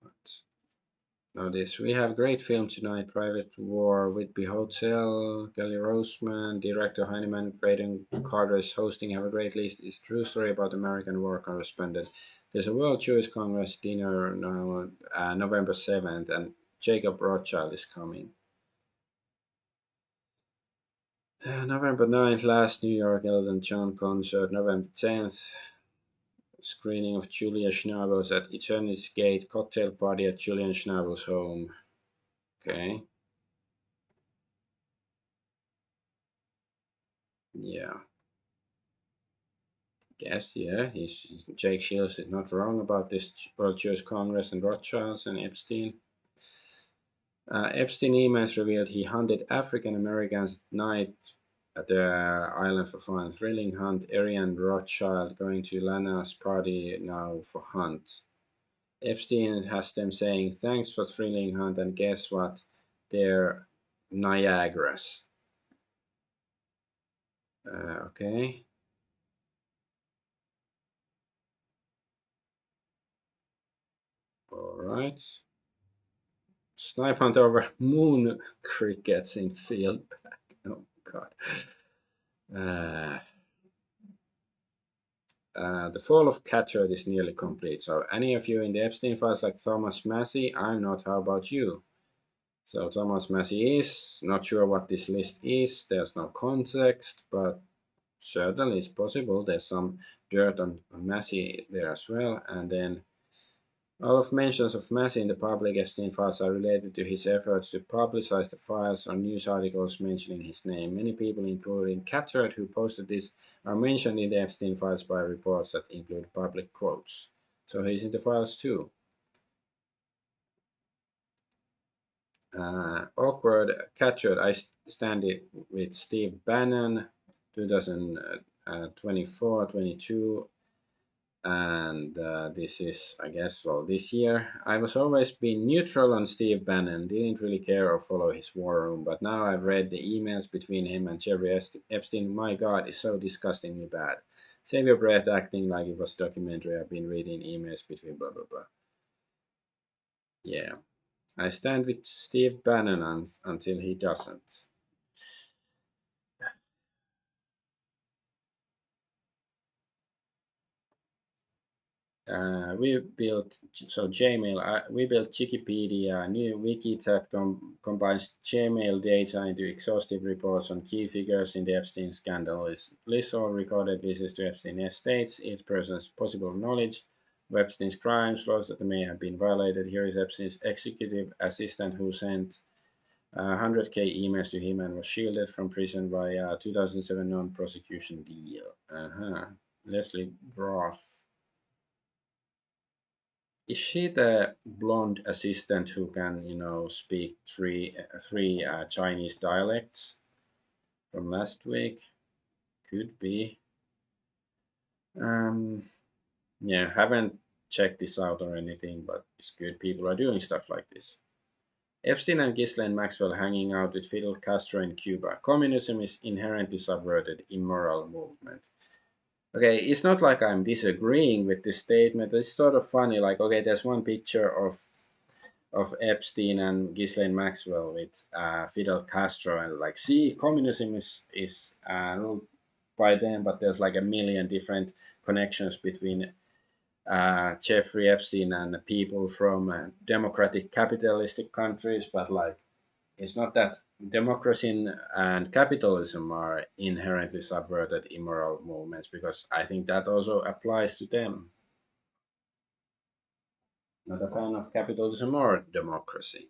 What? This. We have great film tonight. Private War, Whitby Hotel, Kelly Roseman, director Heinemann, Braden Carter is hosting. Have a great list. It's a true story about American war correspondent. There's a World Jewish Congress dinner now, November 7th, and Jacob Rothschild is coming. November 9th, last New York Elton John concert. November 10th, screening of Julia Schnabel's at Eternity's Gate, cocktail party at Julian Schnabel's home. Okay. Yeah. Yes, yeah. Jake Shields is not wrong about this World Jewish Congress and Rothschilds and Epstein. Epstein emails revealed he hunted African Americans at night at the island for fun. Thrilling hunt. Ariane Rothschild going to Lana's party now for hunt. Epstein has them saying, thanks for thrilling hunt, and guess what? They're Niagaras. Okay. All right. Snipe hunt over moon crickets in field back. Oh, God. Uh, The fall of Catcherd is nearly complete. So, any of you in the Epstein files like Thomas Massey? I'm not. How about you? So, Thomas Massey is not sure what this list is. There's no context, but certainly it's possible. There's some dirt on Massey there as well. And then all of mentions of Massey in the public Epstein files are related to his efforts to publicize the files or news articles mentioning his name. Many people, including Catcherd, who posted this, are mentioned in the Epstein files by reports that include public quotes. So he's in the files too. Awkward Catcherd, I stand it with Steve Bannon, 2024-22. And this is, I guess, well, this year. I was always been neutral on Steve Bannon, didn't really care or follow his war room, but now I've read the emails between him and Jeffrey Epstein. My God, it's so disgustingly bad. Save your breath, acting like it was documentary. I've been reading emails between blah blah blah. Yeah, I stand with Steve Bannon until he doesn't. We built Gmail. We built Wikipedia, a new wiki that combines Gmail data into exhaustive reports on key figures in the Epstein scandal. It lists all recorded visits to Epstein estates, each person's possible knowledge of Epstein's crimes, laws that may have been violated. Here is Epstein's executive assistant who sent 100K emails to him and was shielded from prison via a 2007 non-prosecution deal. Leslie Groff. Is she the blonde assistant who can, speak three Chinese dialects from last week? Could be. Yeah, haven't checked this out or anything, but it's good people are doing stuff like this. Epstein and Ghislaine Maxwell hanging out with Fidel Castro in Cuba. Communism is inherently subverted, immoral movement. Okay, it's not like I'm disagreeing with this statement. It's sort of funny. Like, okay, there's one picture of Epstein and Ghislaine Maxwell with Fidel Castro, and like, see, communism is ruled by them, but there's like a million different connections between Jeffrey Epstein and people from democratic capitalistic countries, but like, it's not that democracy and capitalism are inherently subverted immoral movements, because I think that also applies to them. Not a fan of capitalism or democracy.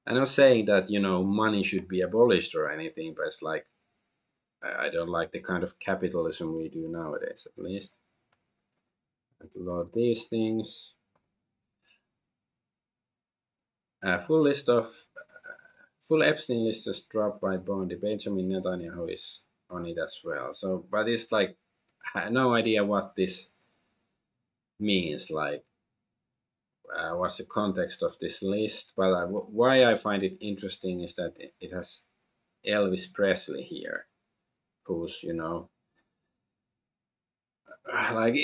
I'm not saying that money should be abolished or anything, but it's like I don't like the kind of capitalism we do nowadays, at least. And load these things. Full list of full Epstein list is dropped by Bondi. Benjamin Netanyahu is on it as well. So, but it's like I have no idea what this means. Like, what's the context of this list? But why I find it interesting is that it has Elvis Presley here, who's like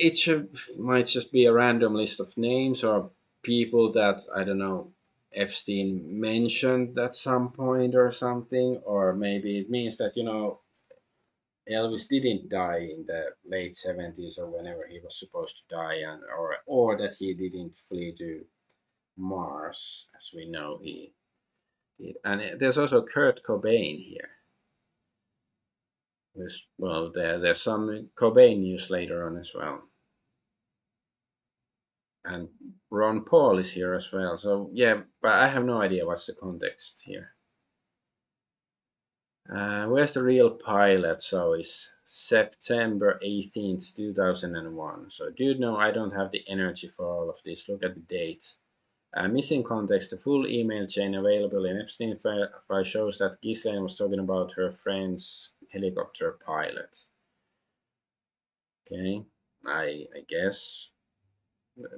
might just be a random list of names or people that I don't know Epstein mentioned at some point or something, or maybe it means that Elvis didn't die in the late 70s or whenever he was supposed to die, and or that he didn't flee to Mars, as we know he did. And there's also Kurt Cobain here. Well, there's some Cobain news later on as well. And Ron Paul is here as well. So yeah, but I have no idea what's the context here. Where's the real pilot? So it's September 18th, 2001. So dude, no, I don't have the energy for all of this. Look at the dates. Missing context. The full email chain available in Epstein file shows that Ghislaine was talking about her friend's helicopter pilot. Okay, I guess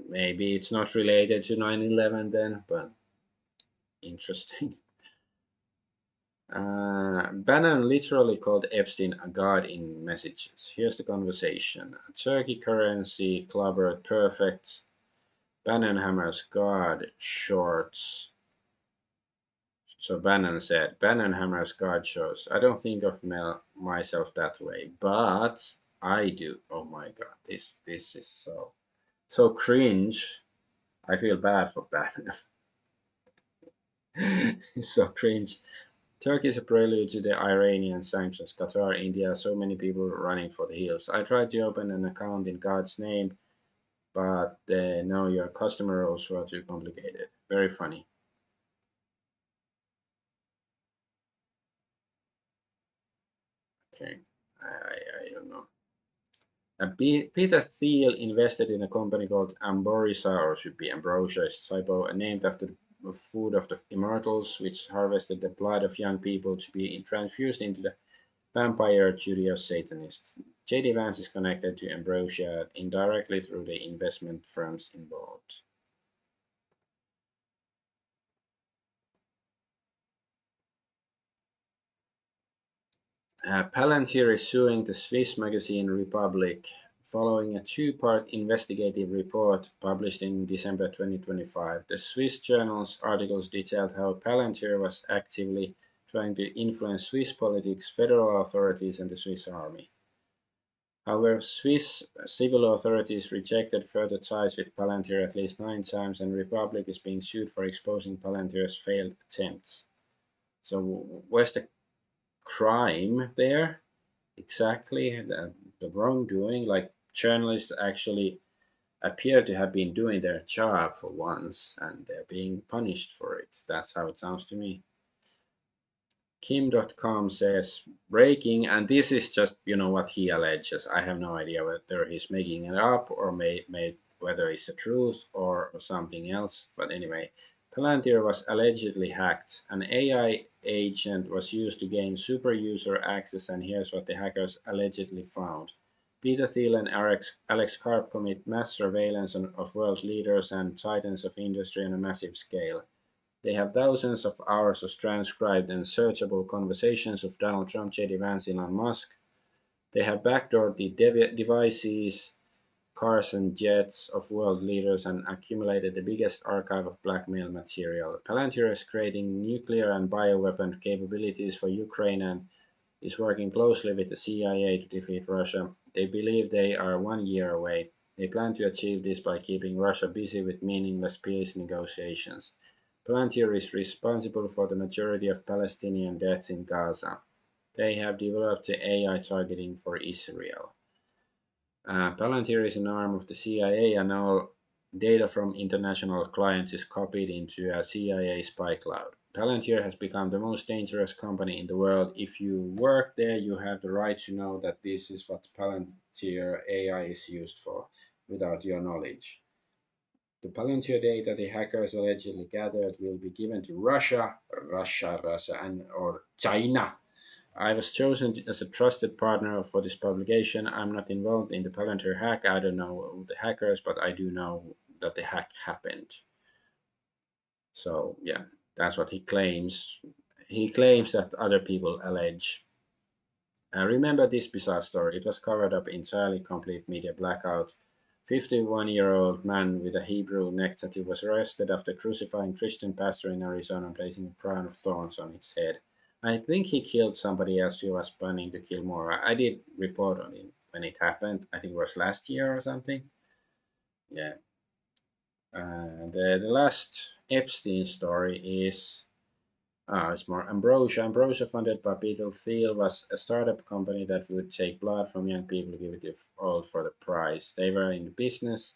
maybe it's not related to 9/11 then, but interesting. Bannon literally called Epstein a god in messages. Here's the conversation. Turkey currency clobbered perfect. Bannon hammers god shorts. So Bannon said, Bannon hammers god shorts. I don't think of myself that way, but I do. Oh my god, this is so cringe. I feel bad for Batman. It's so cringe. Turkey is a prelude to the Iranian sanctions. Qatar, India, so many people running for the hills. I tried to open an account in God's name, but now your customer rules were too complicated. Very funny. Okay, I don't know. Peter Thiel invested in a company called Ambrosia, or should be Ambrosia, is typo, named after the food of the immortals, which harvested the blood of young people to be transfused into the vampire Judeo-Satanists. J.D. Vance is connected to Ambrosia indirectly through the investment firms involved. Palantir is suing the Swiss magazine Republic following a two-part investigative report published in December 2025. The Swiss journal's articles detailed how Palantir was actively trying to influence Swiss politics, federal authorities, and the Swiss army. However, Swiss civil authorities rejected further ties with Palantir at least 9 times, and Republic is being sued for exposing Palantir's failed attempts. So, where's the crime there? Exactly, the wrongdoing. Like, journalists actually appear to have been doing their job for once, and they're being punished for it. That's how it sounds to me. Kim.com says breaking, and this is just what he alleges. I have no idea whether he's making it up or made whether it's the truth or something else. But anyway, Palantir was allegedly hacked. An AI agent was used to gain super user access, and here's what the hackers allegedly found. Peter Thiel and Alex Karp commit mass surveillance of world leaders and titans of industry on a massive scale. They have thousands of hours of transcribed and searchable conversations of Donald Trump, J.D. Vance, Elon Musk. They have backdoored the devices, cars, and jets of world leaders and accumulated the biggest archive of blackmail material. Palantir is creating nuclear and bioweapon capabilities for Ukraine and is working closely with the CIA to defeat Russia. They believe they are 1 year away. They plan to achieve this by keeping Russia busy with meaningless peace negotiations. Palantir is responsible for the majority of Palestinian deaths in Gaza. They have developed the AI targeting for Israel. Palantir is an arm of the CIA, and all data from international clients is copied into a CIA spy cloud. Palantir has become the most dangerous company in the world. If you work there, you have the right to know that this is what Palantir AI is used for without your knowledge. The Palantir data the hackers allegedly gathered will be given to Russia, and or China. I was chosen as a trusted partner for this publication. I'm not involved in the Palantir hack. I don't know the hackers, but I do know that the hack happened. So yeah, that's what he claims. He claims that other people allege. Remember this bizarre story? It was covered up entirely, complete media blackout. 51-year-old man with a Hebrew neck tattoo was arrested after crucifying Christian pastor in Arizona and placing a crown of thorns on his head. I think he killed somebody else who was planning to kill more. I did report on it when it happened. I think it was last year or something. Yeah. The last Epstein story is it's more Ambrosia. Ambrosia, funded by Peter Thiel, was a startup company that would take blood from young people to give it to all for the price. They were in the business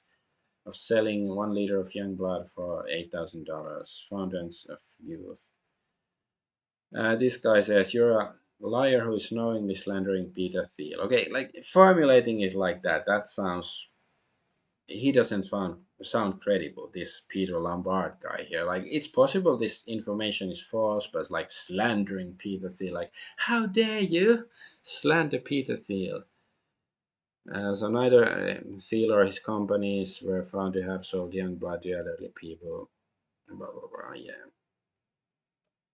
of selling 1 liter of young blood for $8,000. Fountains of youth. This guy says you're a liar who is knowingly slandering Peter Thiel. Okay, like formulating it like that, that sounds he doesn't sound credible, this Peter Lombard guy here. Like, it's possible this information is false, but it's like slandering Peter Thiel. Like, how dare you slander Peter Thiel? So neither Thiel or his companies were found to have sold young blood to elderly people. Blah blah blah. Yeah,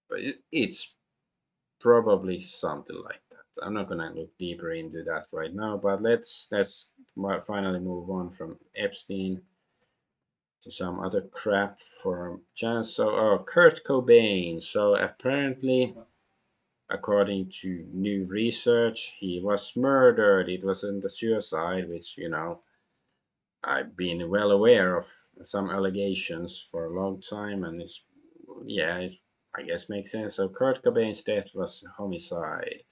but it's probably something like that. I'm not gonna look deeper into that right now. But let's finally move on from Epstein to some other crap for chance. So, Kurt Cobain. So apparently, according to new research, he was murdered. It wasn't a suicide, which, I've been well aware of some allegations for a long time, and it's, I guess, makes sense. So Kurt Cobain's death was homicide.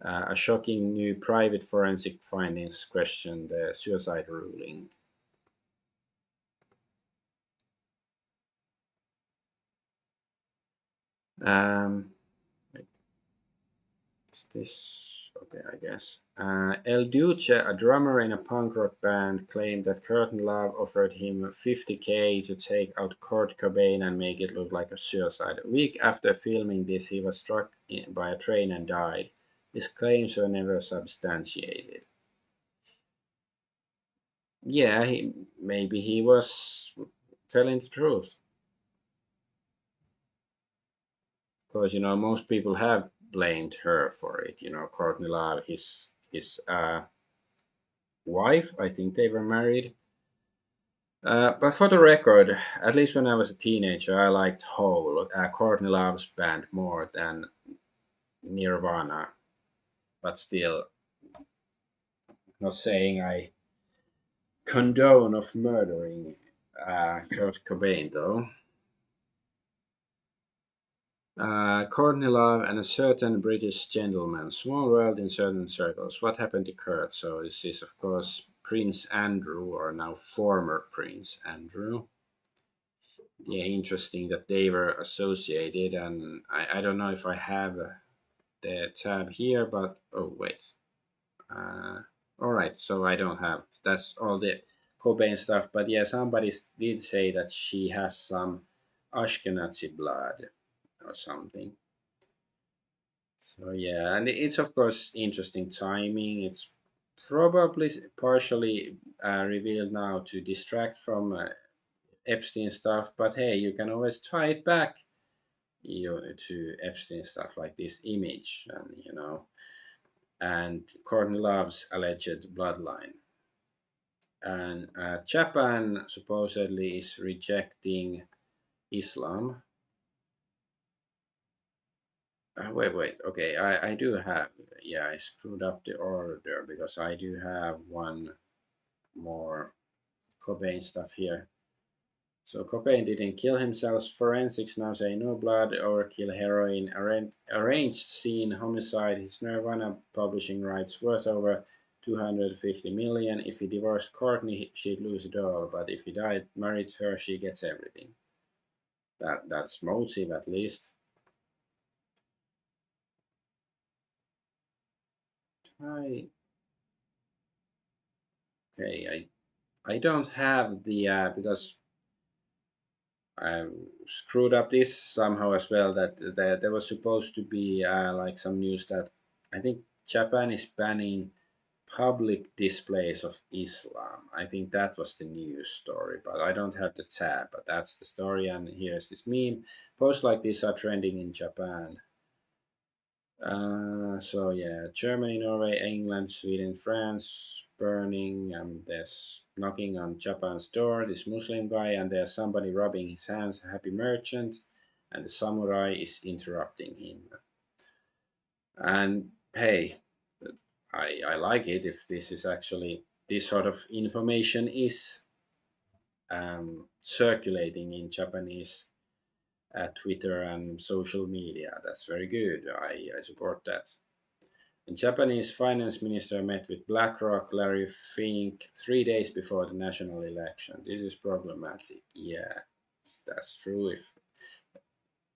A shocking new private forensic findings question the suicide ruling. Um, is this okay? I guess. El Duce, a drummer in a punk rock band, claimed that Kurt Love offered him 50K to take out Kurt Cobain and make it look like a suicide. A week after filming this, he was struck by a train and died. His claims were never substantiated. Yeah, maybe he was telling the truth. Because most people have blamed her for it. Courtney Love, his wife. I think they were married. But for the record, at least when I was a teenager, I liked Hole, Courtney Love's band, more than Nirvana. But still, not saying I condone of murdering Kurt Cobain, though. Courtney Love and a certain British gentleman. Small world in certain circles. What happened to Kurt? So this is, of course, Prince Andrew, or now former Prince Andrew. Yeah, interesting that they were associated, and I don't know if I have the tab here, but oh wait. All right, so I don't have. That's all the Cobain stuff, but yeah, somebody did say that she has some Ashkenazi blood or something. So yeah, and it's of course interesting timing. It's probably partially revealed now to distract from Epstein stuff, but hey, you can always tie it back to Epstein stuff like this image, and Courtney Love's alleged bloodline. And Japan supposedly is rejecting Islam. Wait. Okay, I do have. Yeah, I screwed up the order because I do have one more Cobain stuff here. So Cobain didn't kill himself. Forensics now say no blood, overkill, heroin, arranged scene, homicide. His Nirvana publishing rights worth over 250 million. If he divorced Courtney, she'd lose it all. But if he married her, she gets everything. That's motive at least. I okay. I don't have the because I screwed up this somehow as well. That there was supposed to be like some news that I think Japan is banning public displays of Islam. I think that was the news story, but I don't have the tab. But that's the story, and here's this meme. Posts like this are trending in Japan. So yeah, Germany, Norway, England, Sweden, France, burning. There's knocking on Japan's door. This Muslim guy, and there's somebody rubbing his hands. A happy merchant, and the samurai is interrupting him. And hey, I like it if this is actually this sort of information is circulating in Japanese Twitter and social media. That's very good. I support that. The Japanese finance minister met with BlackRock Larry Fink 3 days before the national election. This is problematic. Yeah, that's true. If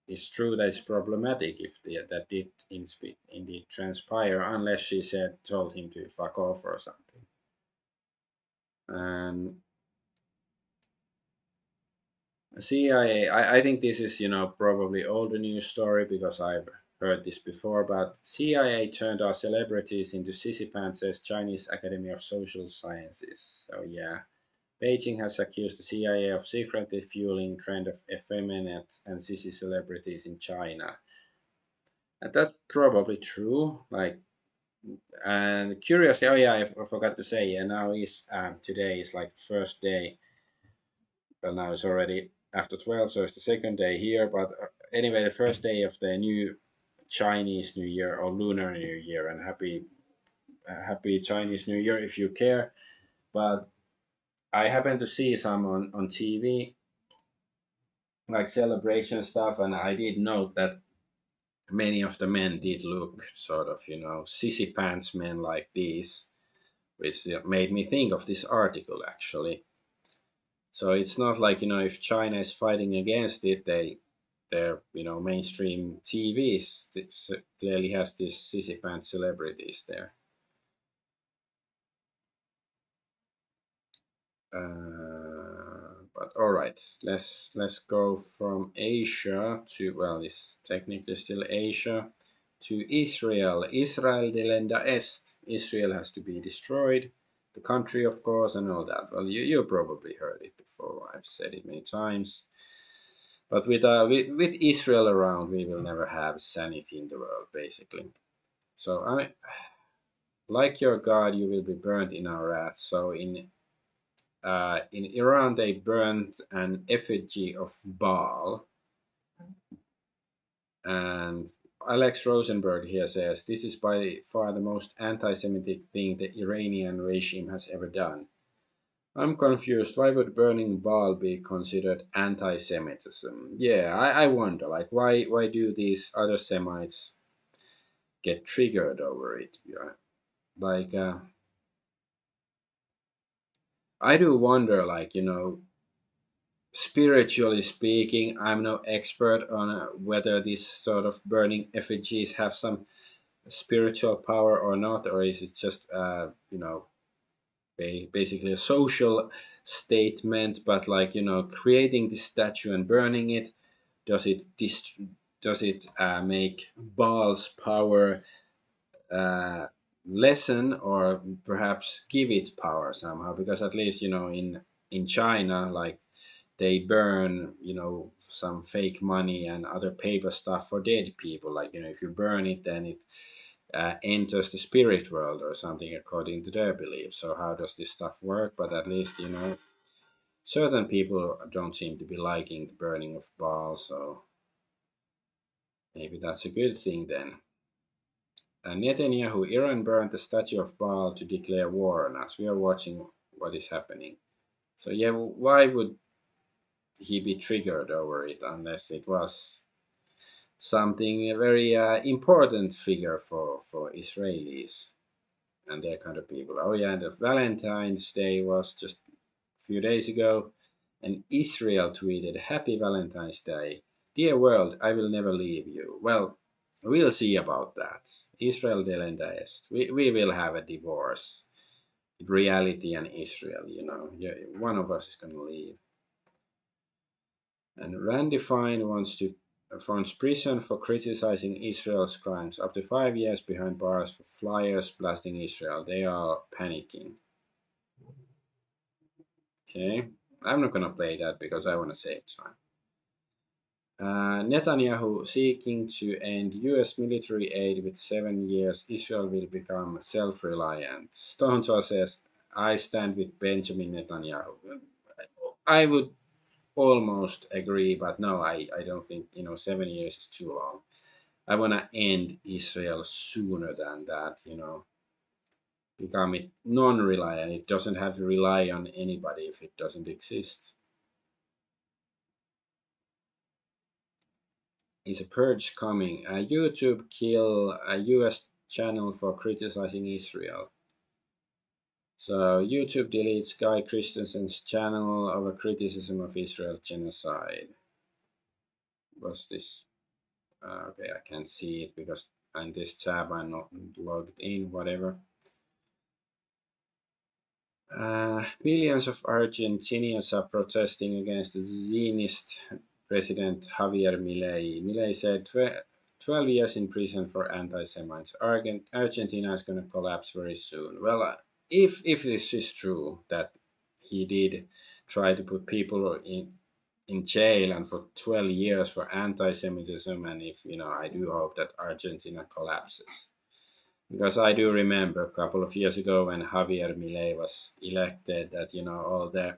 it's true that it's problematic if that did indeed transpire, unless she told him to fuck off or something. And CIA, I think this is probably older news story because I've heard this before, but CIA turned our celebrities into sissy pants, says Chinese Academy of Social Sciences. So yeah, Beijing has accused the CIA of secretly fueling trend of effeminate and sissy celebrities in China. And that's probably true. Like, and curiously, oh yeah, I forgot to say, yeah, now is today is like the first day. Well, now it's already after 12, so it's the second day here. But anyway, the first day of the new Chinese New Year or Lunar New Year, and happy Chinese New Year if you care. But I happened to see some on TV, like celebration stuff, and I did note that many of the men did look sort of, sissy pants men like these, which made me think of this article actually. So it's not like, if China is fighting against it, their mainstream TVs clearly has these sissy pants celebrities there. But all right, let's go from Asia to, well, it's technically still Asia, to Israel. Israel delenda est. Israel has to be destroyed. The country, of course, and all that. Well, you probably heard it before. I've said it many times. But with Israel around, we will never have sanity in the world, basically. So like your God, you will be burnt in our wrath. So in Iran, they burned an effigy of Baal. And Alex Rosenberg here says this is by far the most anti Semitic thing the Iranian regime has ever done. I'm confused. Why would burning Baal be considered anti Semitism? Yeah, I wonder, like, why do these other Semites get triggered over it? Yeah. Like, I do wonder, like, spiritually speaking, I'm no expert on whether these sort of burning effigies have some spiritual power or not, or is it just, basically a social statement? But like, creating this statue and burning it, does it does it make Baal's power uh, lessen, or perhaps give it power somehow? Because at least, in China, like, they burn, some fake money and other paper stuff for dead people. Like, if you burn it, then it enters the spirit world or something, according to their beliefs. So how does this stuff work? But at least, certain people don't seem to be liking the burning of Baal. So maybe that's a good thing then. Netanyahu, Iran burned the statue of Baal to declare war on us. We are watching what is happening. So yeah, why would he be triggered over it unless it was something a very important figure for Israelis and their kind of people? Oh yeah, and the Valentine's Day was just a few days ago, and Israel tweeted, "Happy Valentine's Day, dear world, I will never leave you." Well, we'll see about that. Israel delenda est. We will have a divorce. Reality and Israel, yeah, one of us is going to leave. And Randy Fine wants prison for criticizing Israel's crimes. Up to 5 years behind bars for flyers blasting Israel. They are panicking. Okay, I'm not gonna play that because I want to save time. Netanyahu seeking to end U.S. military aid with 7 years. Israel will become self-reliant. Stonewall says, "I stand with Benjamin Netanyahu." I would almost agree, but no, I don't think 7 years is too long. I want to end Israel sooner than that. Become it non-reliant. It doesn't have to rely on anybody if it doesn't exist. Is a purge coming? YouTube kill a U.S. channel for criticizing Israel. So YouTube deletes Guy Christensen's channel over criticism of Israel genocide. Was this? Okay, I can't see it because on this tab I'm not logged in, whatever. Millions of Argentinians are protesting against the Zionist President Javier Milei. Milei said 12 years in prison for anti-Semites. Argentina is going to collapse very soon. Well, if this is true, that he did try to put people in jail and for 12 years for anti-Semitism, and if, I do hope that Argentina collapses. Because I do remember a couple of years ago when Javier Milei was elected, that all the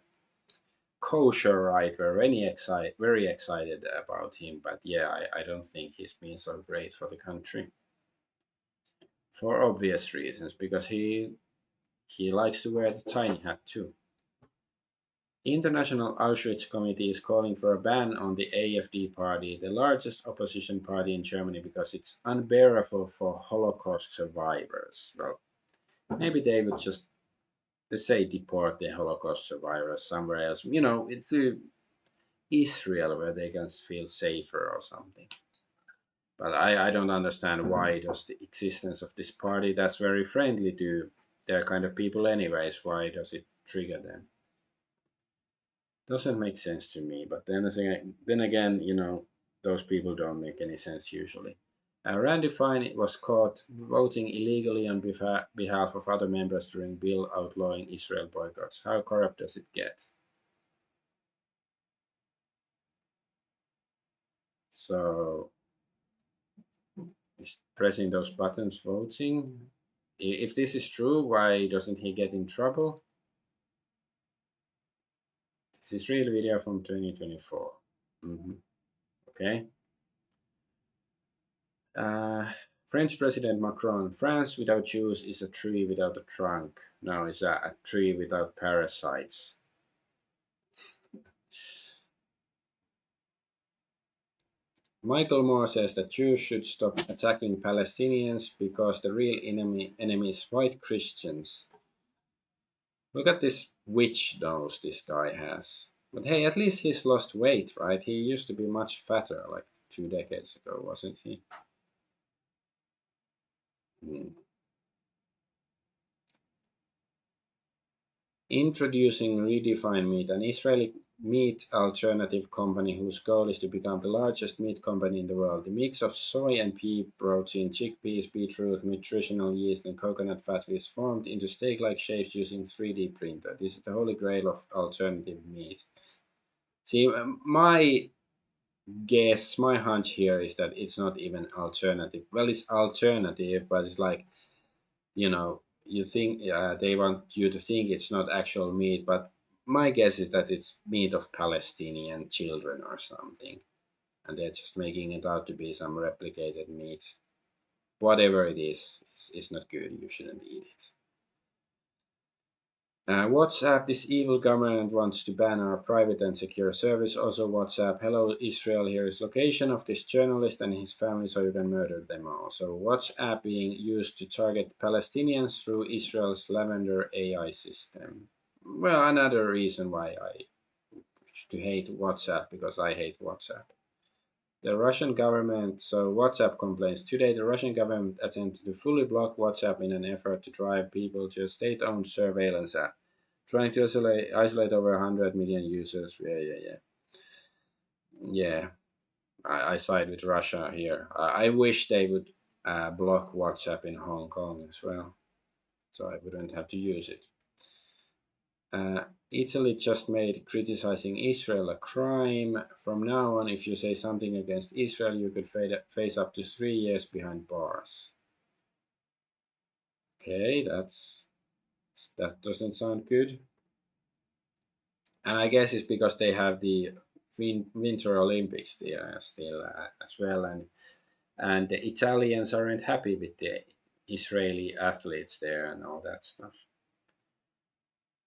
kosher right were very excited about him, but yeah, I don't think he's been so great for the country for obvious reasons because he likes to wear the tiny hat too. International Auschwitz Committee is calling for a ban on the AfD party, the largest opposition party in Germany, because it's unbearable for Holocaust survivors. Well, maybe they would just, let's say, deport the Holocaust survivors somewhere else. It's Israel where they can feel safer or something. But I don't understand why does the existence of this party that's very friendly to their kind of people anyways, why does it trigger them? Doesn't make sense to me. But then again, those people don't make any sense usually. Randy Fine was caught voting illegally on behalf of other members during bill outlawing Israel boycotts. How corrupt does it get? So is pressing those buttons voting? If this is true, why doesn't he get in trouble? This is real video from 2024. Okay. Uh, French President Macron. France without Jews is a tree without a trunk. No, it's a tree without parasites. Michael Moore says that Jews should stop attacking Palestinians because the real enemy is white Christians. Look at this witch nose this guy has. But hey, at least he's lost weight, right? He used to be much fatter like 2 decades ago, wasn't he? Hmm. Introducing Redefined Meat, an Israeli meat alternative company whose goal is to become the largest meat company in the world. The mix of soy and pea protein, chickpeas, beetroot, nutritional yeast, and coconut fat is formed into steak-like shapes using 3D printer. This is the holy grail of alternative meat. See, my hunch here is that it's not even alternative. Well, it's alternative, but it's like, you think they want you to think it's not actual meat, but my guess is that it's meat of Palestinian children or something, and they're just making it out to be some replicated meat. Whatever it is, it's not good. You shouldn't eat it. WhatsApp, this evil government wants to ban our private and secure service. Also, WhatsApp, hello Israel, here is location of this journalist and his family so you can murder them all. So, WhatsApp being used to target Palestinians through Israel's Lavender AI system. Well, another reason why I to hate WhatsApp, because I hate WhatsApp. The Russian government, so WhatsApp complains. Today, the Russian government attempted to fully block WhatsApp in an effort to drive people to a state owned surveillance app, trying to isolate over 100 million users. Yeah. Yeah, I side with Russia here. I wish they would block WhatsApp in Hong Kong as well, so I wouldn't have to use it. Italy just made criticizing Israel a crime. From now on, if you say something against Israel, you could face up to 3 years behind bars. Okay, that doesn't sound good. And I guess it's because they have the Winter Olympics there still as well, and the Italians aren't happy with the Israeli athletes there and all that stuff.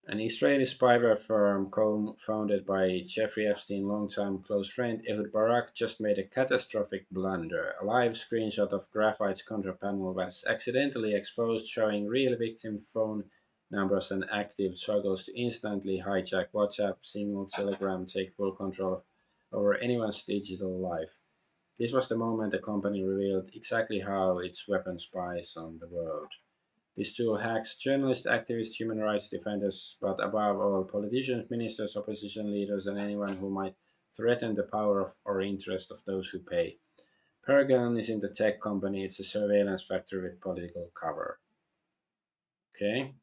An Israeli spyware firm co-founded by Jeffrey Epstein, longtime close friend Ehud Barak, just made a catastrophic blunder. A live screenshot of Graphite's control panel was accidentally exposed, showing real victim phone numbers and active struggles to instantly hijack WhatsApp, Signal, Telegram, take full control over anyone's digital life. This was the moment the company revealed exactly how its weapon spies on the world. This tool hacks journalists, activists, human rights defenders, but above all, politicians, ministers, opposition leaders, and anyone who might threaten the power of or interest of those who pay. Paragon is in the tech company. It's a surveillance factory with political cover. Okay.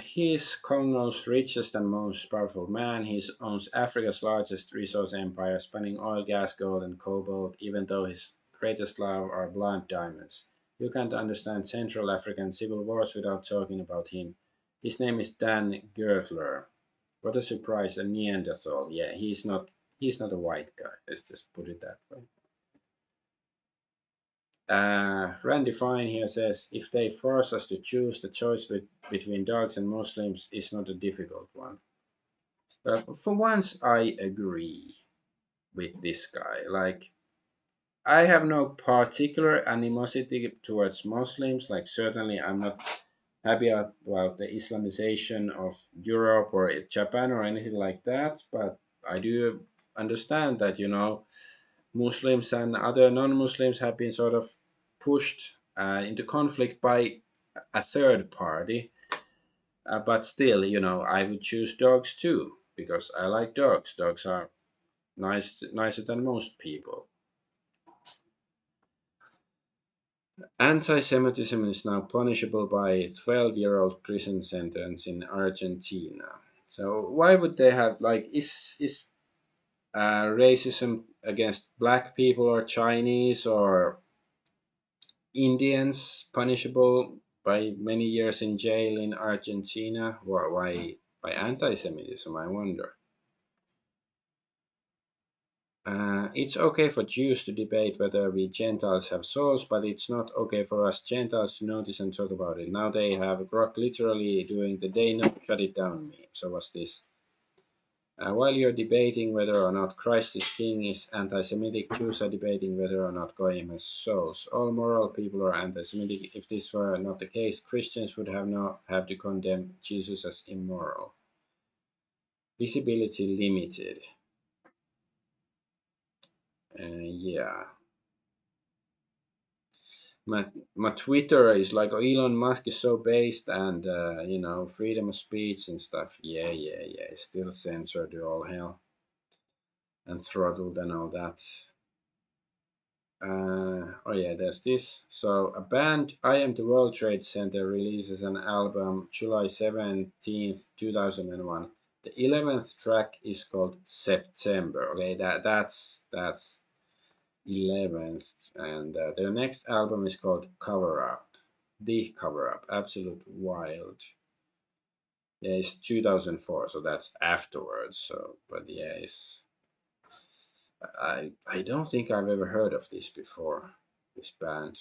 He is Congo's richest and most powerful man. He owns Africa's largest resource empire, spanning oil, gas, gold, and cobalt, even though his greatest love are blonde diamonds. You can't understand Central African civil wars without talking about him. His name is Dan Gertler. What a surprise, a Neanderthal. Yeah, he's not a white guy. Let's just put it that way. Randy Fine here says, if they force us to choose, the choice between dogs and Muslims is not a difficult one. For once, I agree with this guy. Like, I have no particular animosity towards Muslims. Like, certainly, I'm not happy about the Islamization of Europe or Japan or anything like that. But I do understand that, Muslims and other non Muslims have been sort of pushed into conflict by a third party. But still, I would choose dogs too because I like dogs. Dogs are nicer than most people. Anti-Semitism is now punishable by a 12-year-old prison sentence in Argentina. So why would they have like is racism against black people or Chinese or Indians punishable by many years in jail in Argentina? Why anti-Semitism? I wonder. It's okay for Jews to debate whether we Gentiles have souls, but it's not okay for us Gentiles to notice and talk about it. Now they have Grok literally doing the day not shut it down meme. So what's this? While you're debating whether or not Christ is king is anti-Semitic, Jews are debating whether or not Goyim has souls. All moral people are anti-Semitic. If this were not the case, Christians would have to condemn Jesus as immoral. Visibility limited. Yeah. My Twitter is like Elon Musk is so based and freedom of speech and stuff. Yeah. It's still censored to all hell and throttled and all that. Oh yeah, there's this. So a band, I Am the World Trade Center releases an album July 17th, 2001. The 11th track is called September. Okay, that's 11th, and their next album is called Cover Up. The Cover Up, Absolute Wild. Yeah, it's 2004, so that's afterwards. So, but yeah, I don't think I've ever heard of this before. This band.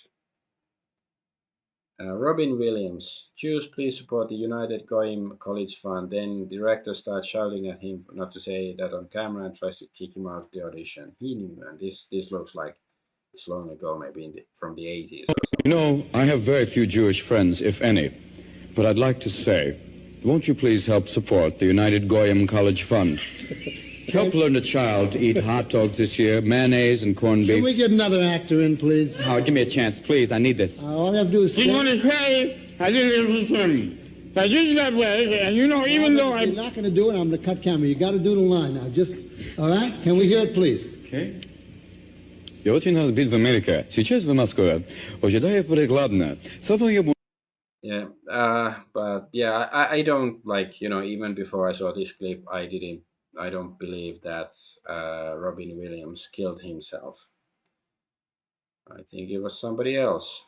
Robin Williams, Jews, please support the United Goyim College Fund. Then director starts shouting at him not to say that on camera and tries to kick him out of the audition. He knew, and this looks like it's long ago, maybe from the 80s or You something. know, I have very few Jewish friends, if any. But I'd like to say, won't you please help support the United Goyim College Fund? Help learn a child to eat hot dogs this year, mayonnaise and corned beef. Can we get another actor in, please? Howard, give me a chance, please. I need this. All you have to do is He's going to say, I didn't listen to him. That's just that way, and even though You're not going to do it, I'm going to cut camera. You got to do the line now. Just, all right? Can we hear it, please? Okay. Я очень рад быть в Америке. Сейчас в Москве. Ожидаю прикладно. Yeah, but yeah, I don't like, even before I saw this clip, I don't believe that Robin Williams killed himself. I think it was somebody else.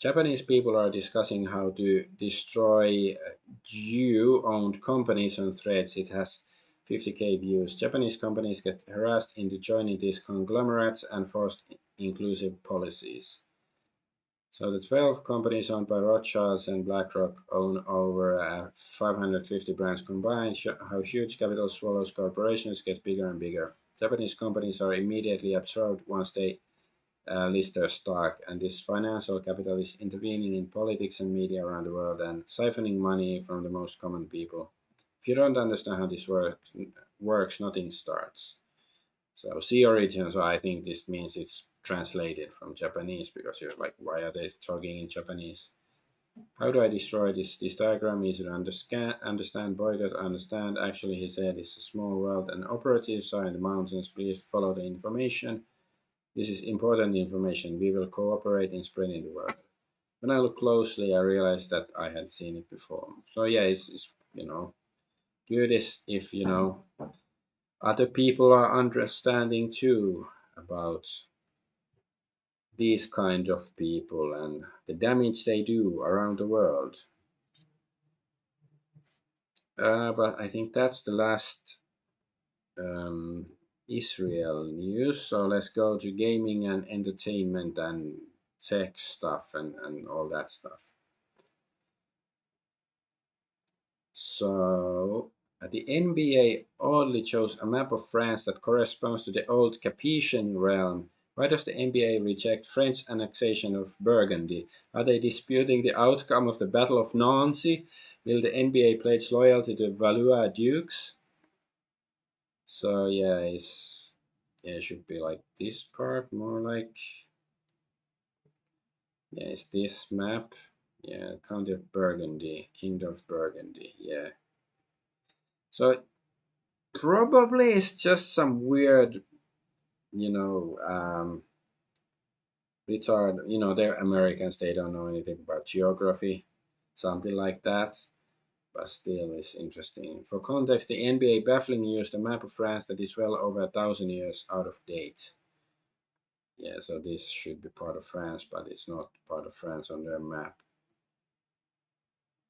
Japanese people are discussing how to destroy Jew-owned companies on Threads. It has 50k views. Japanese companies get harassed into joining these conglomerates and forced inclusive policies. So the 12 companies owned by Rothschilds and BlackRock own over 550 brands combined. How huge capital swallows corporations get bigger and bigger. Japanese companies are immediately absorbed once they list their stock, and this financial capital is intervening in politics and media around the world and siphoning money from the most common people. If you don't understand how this works, nothing starts. So see origin. So I think this means it's translated from Japanese because you're like, why are they talking in Japanese? How do I destroy this? This diagram easy to understand. Boycott, understand. Actually, he said it's a small world and operatives are in the mountains. Please follow the information. This is important information. We will cooperate in spreading the word. When I look closely, I realized that I had seen it before. So yeah, it's good if other people are understanding too about these kind of people and the damage they do around the world. But I think that's the last um, Israel news. So let's go to gaming and entertainment and tech stuff and all that stuff. So the NBA oddly chose a map of France that corresponds to the old Capetian realm. Why does the NBA reject French annexation of Burgundy? Are they disputing the outcome of the Battle of Nancy? Will the NBA pledge loyalty to Valois Dukes? So yeah, it should be like this part, more like yeah, it's this map. Yeah, County of Burgundy, Kingdom of Burgundy. Yeah. So probably it's just some weird, you know, retard. They're Americans. They don't know anything about geography, something like that. But still, it's interesting. For context, the NBA bafflingly used a map of France that is well over 1,000 years out of date. Yeah, so this should be part of France, but it's not part of France on their map.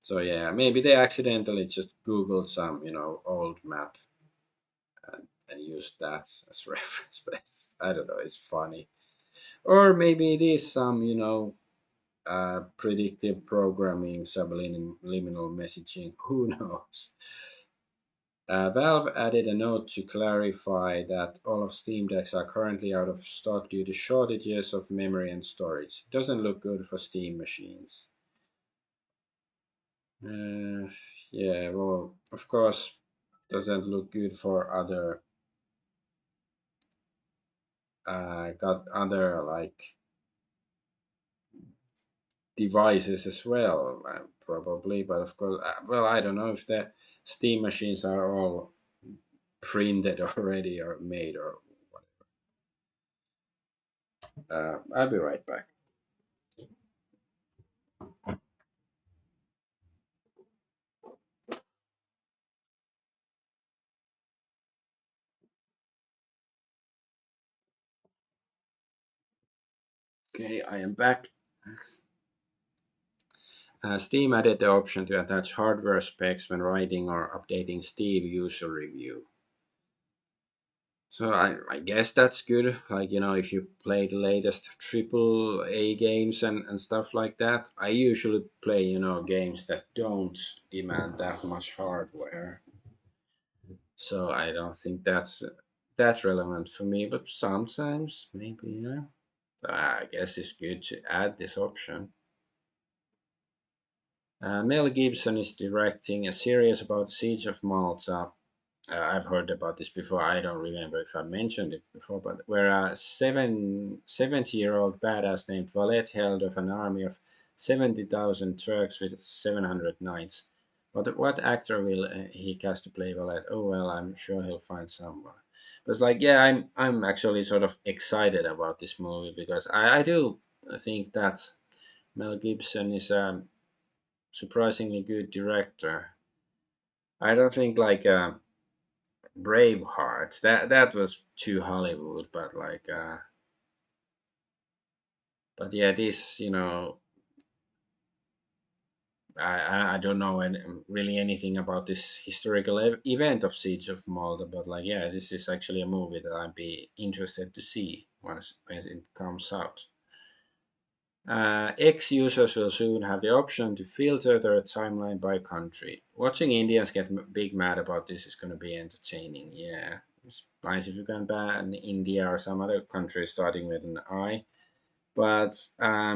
So yeah, maybe they accidentally just Googled some, old map and used that as reference. But I don't know, it's funny. Or maybe it is some, predictive programming, subliminal messaging. Who knows? Valve added a note to clarify that all of Steam Decks are currently out of stock due to shortages of memory and storage. Doesn't look good for Steam machines. Uh, yeah, well, of course, doesn't look good for got other like devices as well, probably. But of course, well, I don't know if the Steam machines are all printed already or made or I'll be right back. Okay, I am back. Steam added the option to attach hardware specs when writing or updating Steam user review. So I guess that's good. Like, if you play the latest triple A games and stuff like that, I usually play, games that don't demand that much hardware. So I don't think that's relevant for me, but sometimes maybe, I guess it's good to add this option. Mel Gibson is directing a series about the Siege of Malta. I've heard about this before. I don't remember if I mentioned it before, but where a 70-year-old badass named Valette held of an army of 70,000 Turks with 700 knights. What actor will he cast to play Valette? Oh well, I'm sure he'll find someone. But it's like, yeah, I'm actually sort of excited about this movie because I do think that Mel Gibson is a surprisingly good director. I don't think like. Braveheart. That was too Hollywood, but like, but yeah, this, I don't know really anything about this historical event of Siege of Malta, but like, yeah, this is actually a movie that I'd be interested to see once when it comes out. X users will soon have the option to filter their timeline by country. Watching Indians get big mad about this is going to be entertaining. Yeah, it's nice if you can ban India or some other country starting with an I. But I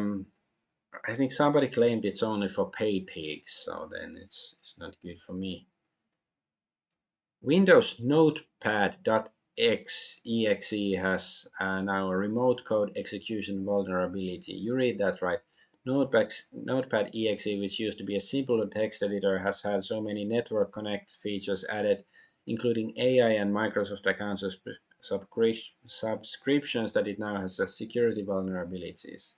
think somebody claimed it's only for pay pigs, so then it's not good for me. Windows Notepad.exe has now a remote code execution vulnerability. You read that right. Notepad.exe, which used to be a simple text editor, has had so many network connect features added, including AI and Microsoft accounts subscriptions, that it now has security vulnerabilities.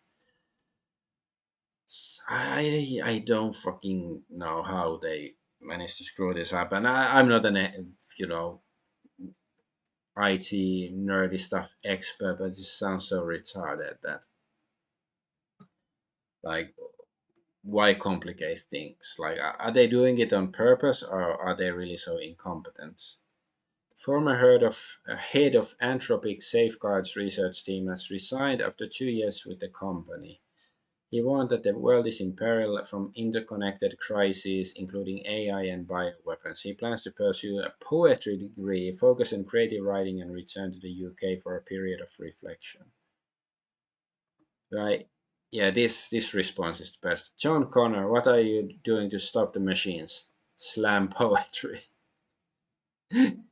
I don't fucking know how they managed to screw this up, and I'm not an IT nerdy stuff expert, but it just sounds so retarded that Like, why complicate things? Like, are they doing it on purpose, or are they really so incompetent? Former head of Anthropic Safeguards research team has resigned after 2 years with the company. He warned that the world is in peril from interconnected crises, including AI and bioweapons. He plans to pursue a poetry degree, focus on creative writing, and return to the UK for a period of reflection. Right? Yeah, this response is the best. John Connor, what are you doing to stop the machines? Slam poetry.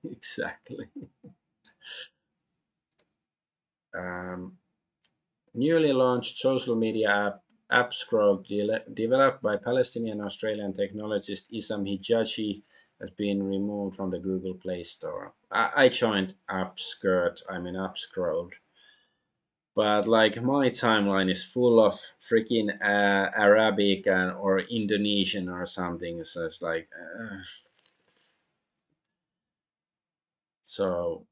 Exactly. Um, Newly launched social media AppScroll, developed by Palestinian Australian technologist Issam Hijaji, has been removed from the Google Play Store. I joined AppScroll, but like my timeline is full of freaking Arabic or Indonesian or something. So it's like, so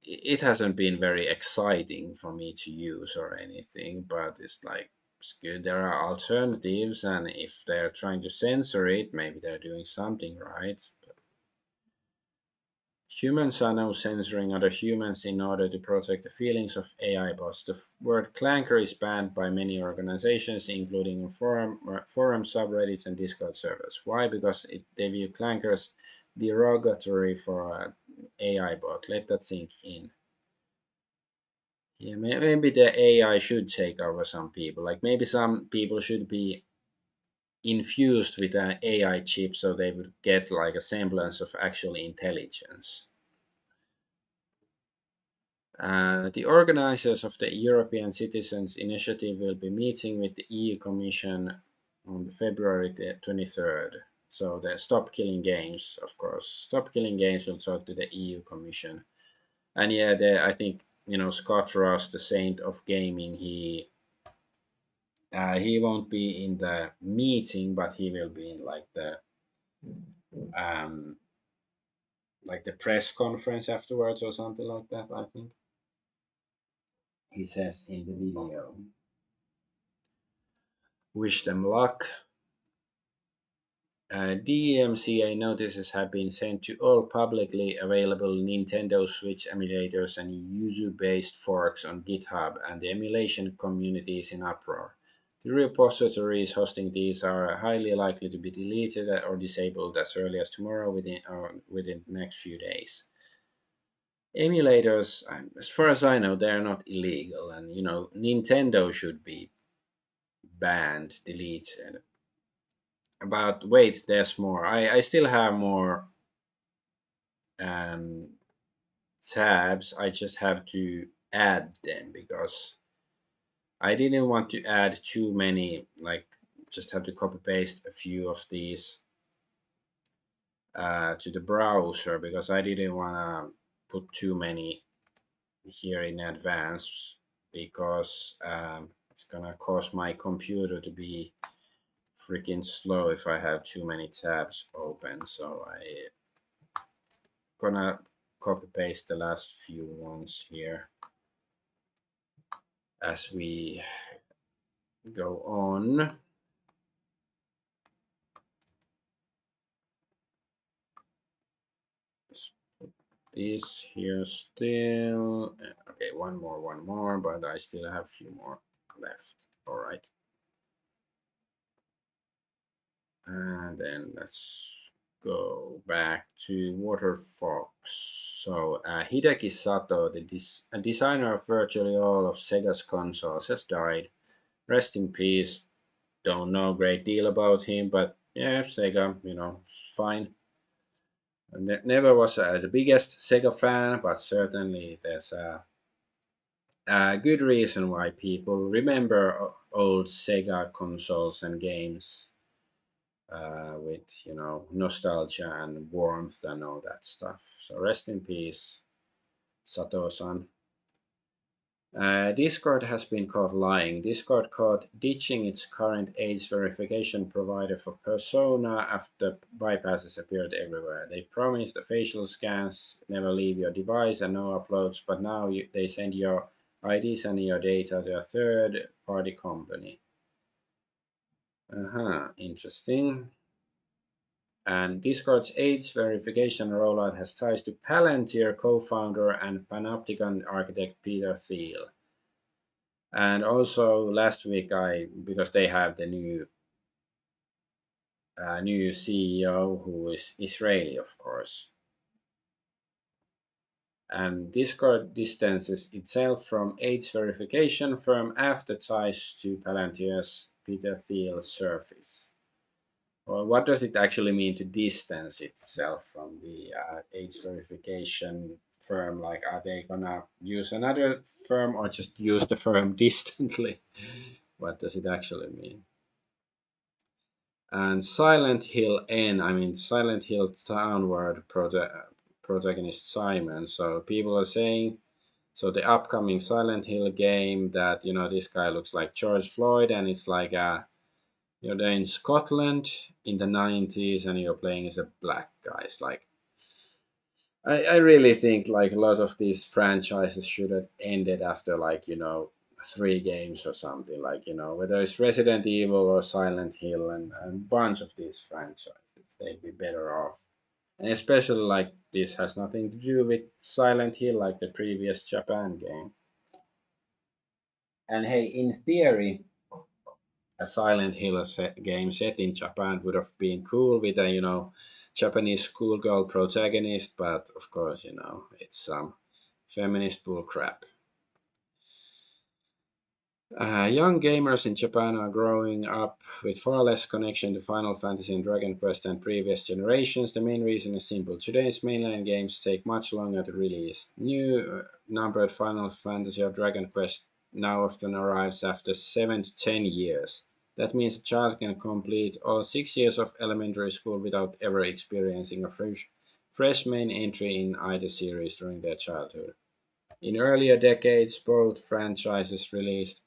it hasn't been very exciting for me to use or anything, but it's like, it's good there are alternatives, and if they're trying to censor it, maybe they're doing something right. Humans are now censoring other humans in order to protect the feelings of AI bots. The word clanker is banned by many organizations, including on forum subreddits and Discord servers. Why? Because they view clankers derogatory for an AI bot. Let that sink in. Yeah, maybe the AI should take over some people. Like, maybe some people should be infused with an AI chip so they would get like a semblance of actual intelligence. The organizers of the European Citizens Initiative will be meeting with the EU Commission on February the 23rd. So the Stop Killing Games, of course. Stop Killing Games will talk to the EU Commission. And yeah, I think, Scott Ross, the saint of gaming, he won't be in the meeting, but he will be in um, like the press conference afterwards or something like that. I think he says in the video. Wish them luck. DMCA notices have been sent to all publicly available Nintendo Switch emulators and Yuzu-based forks on GitHub, and the emulation community is in uproar. The repositories hosting these are highly likely to be deleted or disabled as early as tomorrow within the next few days. Emulators, as far as I know, they're not illegal, and Nintendo should be banned, deleted. But wait, there's more. I still have more um, tabs. I just have to add them because I didn't want to add too many. Like, just have to copy paste a few of these to the browser because I didn't want to put too many here in advance because it's gonna cause my computer to be freaking slow if I have too many tabs open. So I gonna copy paste the last few ones here as we go on. Let's put this here still. Okay, one more, but I still have a few more left. All right. And then let's go back to Water Fox. So Hideki Sato, the designer of virtually all of Sega's consoles, has died. Rest in peace. Don't know a great deal about him, but yeah, Sega, fine. Never was the biggest Sega fan, but certainly there's a good reason why people remember old Sega consoles and games with nostalgia and warmth and all that stuff. So rest in peace, Sato-san. Discord has been caught lying. Discord caught ditching its current age verification provider for Persona after bypasses appeared everywhere. They promised the facial scans never leave your device and no uploads, but now they send your IDs and your data to a third party company. Interesting. And Discord's age verification rollout has ties to Palantir co-founder and Panopticon architect Peter Thiel. And also last week, because they have the new CEO who is Israeli, of course. And Discord distances itself from age verification firm after ties to Palantir's Peter Thiel surface. Well, what does it actually mean to distance itself from the age verification firm? Like, are they gonna use another firm or just use the firm distantly? What does it actually mean? And Silent Hill N, I mean Silent Hill Townward protagonist Simon. So people are saying, so the upcoming Silent Hill game, that this guy looks like George Floyd, and it's like you're there in Scotland in the 90s, and you're playing as a black guy. It's like I really think like a lot of these franchises should have ended after like 3 games or something, like whether it's Resident Evil or Silent Hill, and a bunch of these franchises, they'd be better off. And especially like this has nothing to do with Silent Hill, like the previous Japan game. And hey, in theory, a Silent Hill game set in Japan would have been cool with a Japanese schoolgirl protagonist, but of course it's some feminist bull crap. Young gamers in Japan are growing up with far less connection to Final Fantasy and Dragon Quest than previous generations. The main reason is simple. Today's mainline games take much longer to release. New numbered Final Fantasy or Dragon Quest now often arrives after 7 to 10 years. That means a child can complete all 6 years of elementary school without ever experiencing a fresh main entry in either series during their childhood. In earlier decades, both franchises released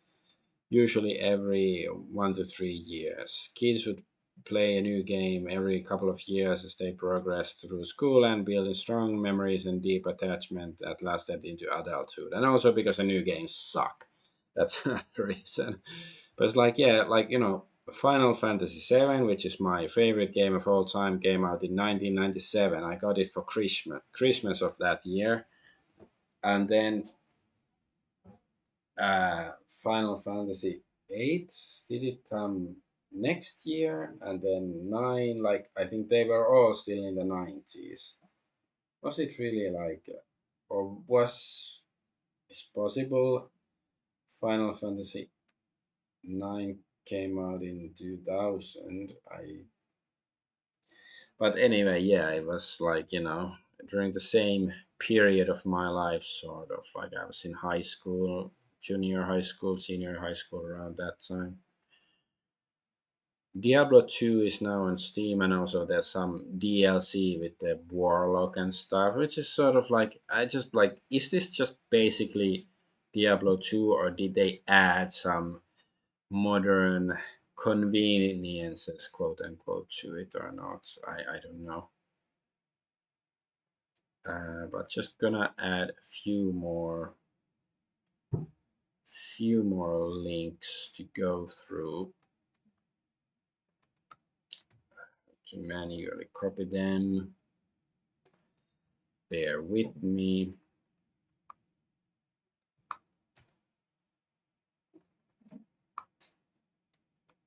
usually every 1 to 3 years. Kids would play a new game every couple of years as they progressed through school and building strong memories and deep attachment that lasted into adulthood. And also because the new games suck. That's another reason. But it's like, yeah, like, Final Fantasy VII, which is my favorite game of all time, came out in 1997. I got it for Christmas of that year. And then Final Fantasy 8, did it come next year? And then 9, like I think they were all still in the 90s. Was it really like, or was it's possible Final Fantasy 9 came out in 2000? But anyway, yeah, it was like during the same period of my life, sort of like I was in high school, junior high school, senior high school, around that time. Diablo 2 is now on Steam, and also there's some DLC with the Warlock and stuff, which is sort of like, I just like, is this just basically Diablo 2, or did they add some modern conveniences, quote unquote, to it or not? I don't know. But just gonna add a few more links to go through to manually copy them. Bear with me.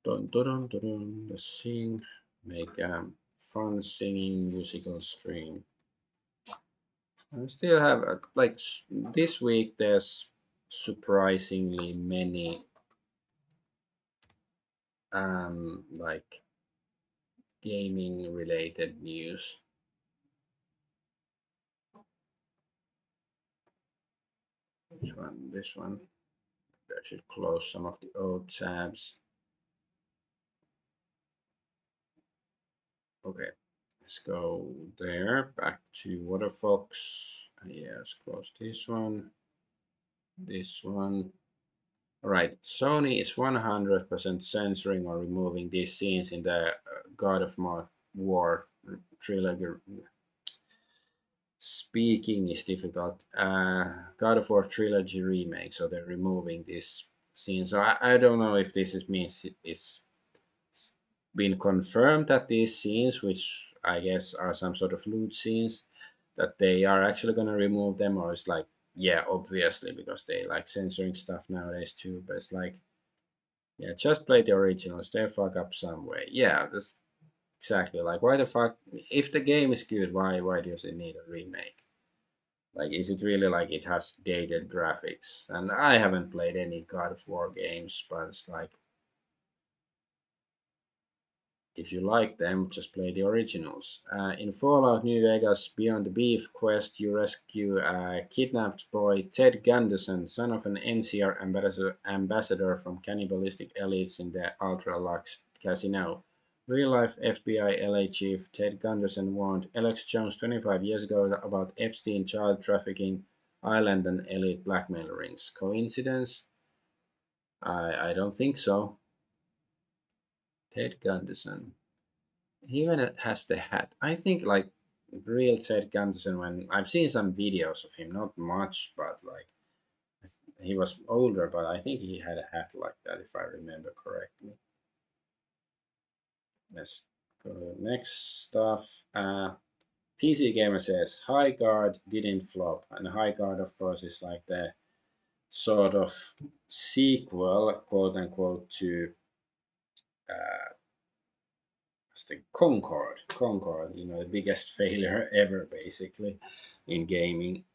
Dun, dun, dun, dun, dun. The sing, make a fun singing musical stream. I still have like this week. There's surprisingly many like gaming related news. Which one? This one. I should close some of the old tabs. Okay, let's go there. Back to Waterfox. Yeah, let's close this one. This one. All right, Sony is 100% censoring or removing these scenes in the God of War trilogy. Speaking is difficult. God of War trilogy remake. So they're removing this scene. So I don't know if this means it's been confirmed that these scenes, which I guess are some sort of loot scenes, that they are actually going to remove them, or it's like, yeah, obviously, because they like censoring stuff nowadays too. But it's like, yeah, just play the originals. They fuck up some way. Yeah, that's exactly like, why the fuck? If the game is good, why does it need a remake? Like, is it really like it has dated graphics? And I haven't played any God of War games, but it's like, if you like them, just play the originals. In Fallout New Vegas Beyond the Beef quest, you rescue a kidnapped boy, Ted Gunderson, son of an NCR ambassador from cannibalistic elites in the ultra luxe casino. Real life FBI LA chief Ted Gunderson warned Alex Jones 25 years ago about Epstein child trafficking, island, and elite blackmail rings. Coincidence? I don't think so. Ted Gunderson. He even has the hat. I think like real Ted Gunderson. When I've seen some videos of him, not much, but like he was older, but I think he had a hat like that if I remember correctly. Let's go to the next stuff. PC Gamer says High Guard didn't flop, and High Guard, of course, is like the sort of sequel, quote unquote, to the Concord. Concord, the biggest failure ever, basically, in gaming.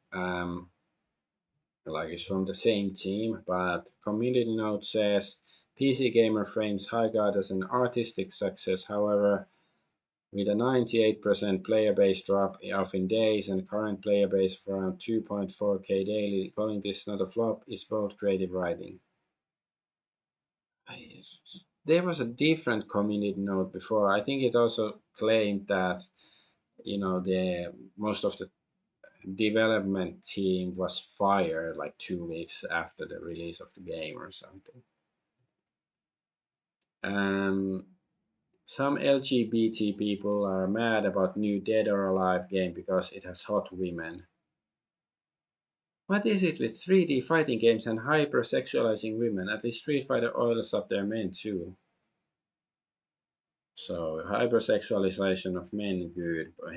Like it's from the same team, but community note says PC Gamer frames High Guard as an artistic success. However, with a 98% player base drop off in days and current player base of around 2.4k daily, calling this not a flop is both creative writing. There was a different community note before. I think it also claimed that the most of the development team was fired like 2 weeks after the release of the game or something. Some LGBT people are mad about new Dead or Alive game because it has hot women. What is it with 3D fighting games and hypersexualizing women? At least Street Fighter oils up their men too. So hypersexualization of men good, but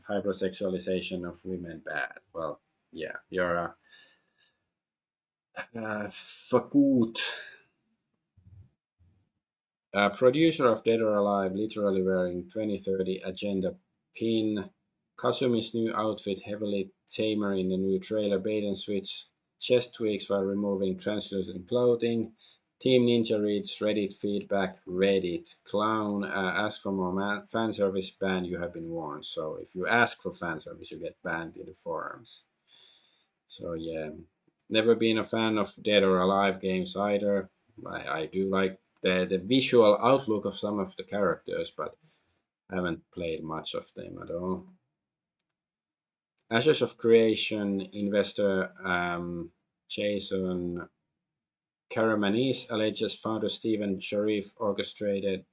hypersexualization of women bad. Well, yeah, you're a Fakut, a producer of Dead or Alive, literally wearing 2030 agenda pin. Kasumi's new outfit heavily tamer in the new trailer. Bait and switch chest tweaks while removing translucent clothing. Team Ninja reads Reddit feedback. Reddit clown ask for more fan service. Ban, you have been warned. So if you ask for fan service, you get banned in the forums. So yeah, never been a fan of Dead or Alive games either. I do like the visual outlook of some of the characters, but I haven't played much of them at all. Ashes of Creation investor Jason Karamanis alleges founder Stephen Sharif orchestrated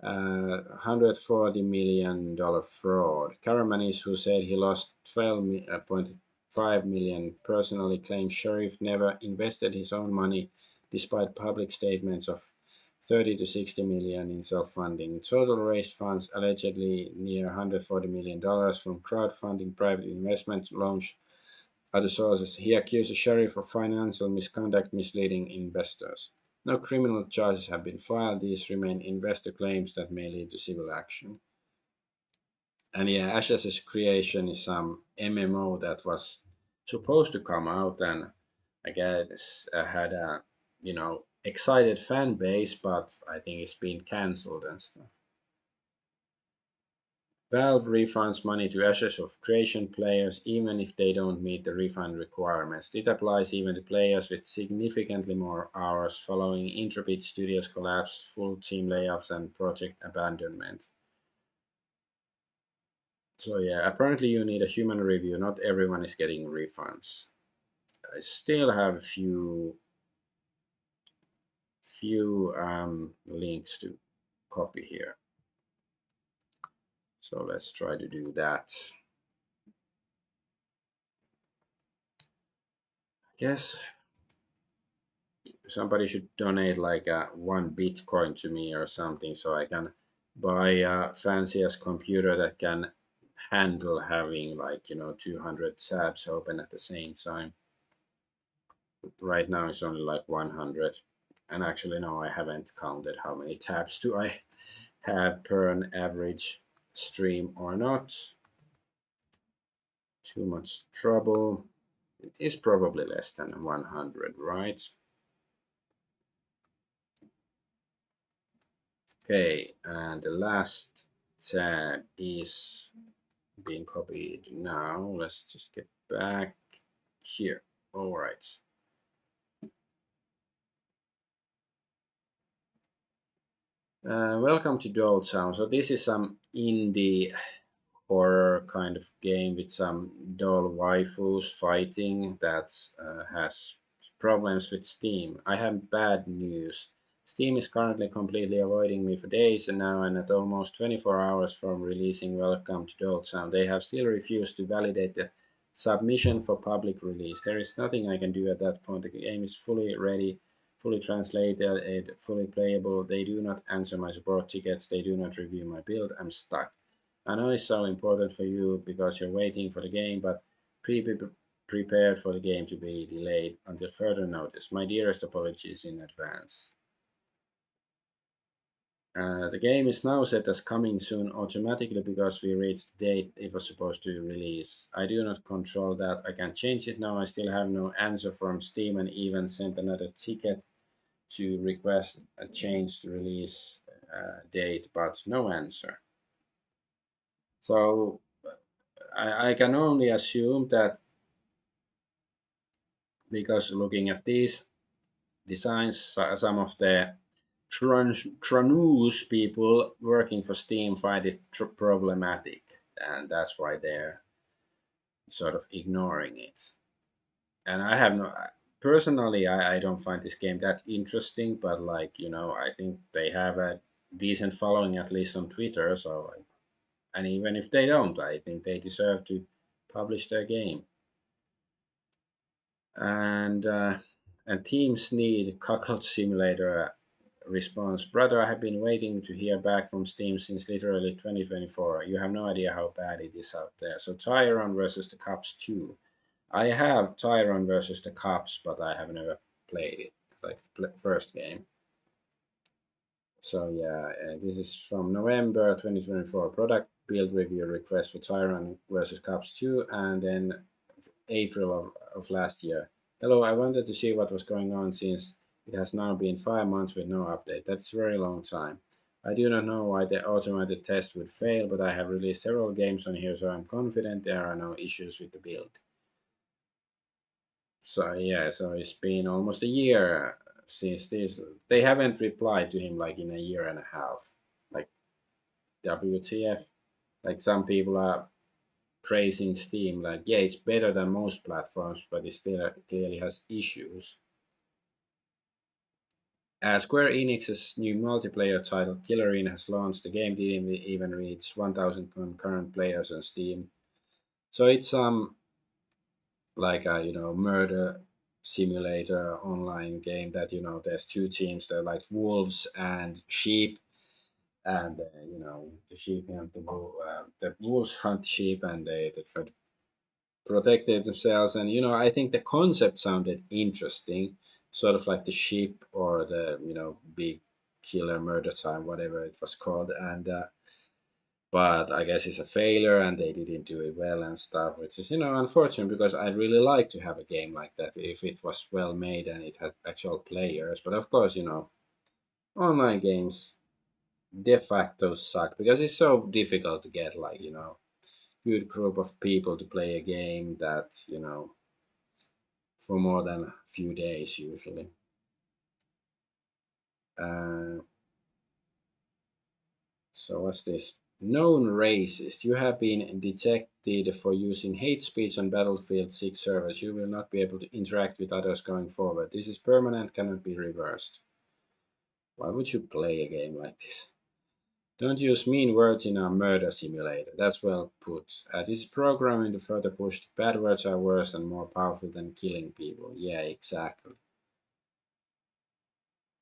$140 million fraud. Karamanis, who said he lost 12.5 million, personally claimed Sharif never invested his own money despite public statements of 30 to 60 million in self-funding. Total raised funds allegedly near $140 million from crowdfunding, private investment, launch, other sources. He accused the sheriff of financial misconduct, misleading investors. No criminal charges have been filed. These remain investor claims that may lead to civil action. And yeah, Ash's creation is some MMO that was supposed to come out, and I guess had a excited fan base, but I think it's been cancelled and stuff. Valve refunds money to Ashes of Creation players even if they don't meet the refund requirements. It applies even to players with significantly more hours following Intrepid Studios collapse, full team layoffs, and project abandonment. So yeah, apparently you need a human review. Not everyone is getting refunds. I still have a few links to copy here. So let's try to do that. I guess somebody should donate like 1 Bitcoin to me or something so I can buy a fanciest computer that can handle having like 200 tabs open at the same time. Right now it's only like 100, and actually no, I haven't counted how many tabs do I have per an average stream or not. Too much trouble. It is probably less than 100, right? Okay, and the last tab is being copied now. Let's just get back here. All right. Welcome to Doll Town. So this is some indie horror kind of game with some doll waifus fighting that has problems with Steam. I have bad news. Steam is currently completely avoiding me for days and now, and at almost 24 hours from releasing Welcome to Doll Town, they have still refused to validate the submission for public release. There is nothing I can do at that point. The game is fully ready, fully translated, fully playable. They do not answer my support tickets. They do not review my build. I'm stuck. I know it's so important for you because you're waiting for the game, but be prepared for the game to be delayed until further notice. My dearest apologies in advance. The game is now set as coming soon automatically because we reached the date it was supposed to release. I do not control that. I can change it now. I still have no answer from Steam and even sent another ticket to request a changed release date, but no answer. So I can only assume that because looking at these designs, some of the Tranus people working for Steam find it problematic, and that's why they're sort of ignoring it. And I have no, personally, I don't find this game that interesting, but like, I think they have a decent following, at least on Twitter, so, and even if they don't, I think they deserve to publish their game. And teams need Cuckold Simulator response. Brother, I have been waiting to hear back from Steam since literally 2024. You have no idea how bad it is out there. So Tyron versus the Cops 2. I have Tyron versus the Cops, but I have never played it, like the first game. So yeah, this is from November 2024. Product build review request for Tyron versus Cops 2, and then April of last year. Hello, I wanted to see what was going on since it has now been 5 months with no update. That's a very long time. I do not know why the automated test would fail, but I have released several games on here, so I'm confident there are no issues with the build. So yeah, so it's been almost a year since this. They haven't replied to him like in a year and a half. Like WTF? Like some people are praising Steam, like, yeah, it's better than most platforms, but it still clearly has issues. Square Enix's new multiplayer title, Killerine, has launched. The game didn't even reach 1,000 concurrent players on Steam. So it's like a murder simulator online game that there's two teams. They're like wolves and sheep, and the sheep hunt the wolves hunt sheep, and they try to protected themselves. And I think the concept sounded interesting, sort of like the sheep or the big killer murder time, whatever it was called. And but I guess it's a failure and they didn't do it well and stuff, which is unfortunate because I'd really like to have a game like that if it was well made and it had actual players. But of course, online games de facto suck because it's so difficult to get like good group of people to play a game that for more than a few days usually. Uh, so what's this? Known racist. You have been detected for using hate speech on Battlefield 6 servers. You will not be able to interact with others going forward. This is permanent, cannot be reversed. Why would you play a game like this? Don't use mean words in a murder simulator. That's well put. This is programming to further push that bad words are worse and more powerful than killing people. Yeah, exactly.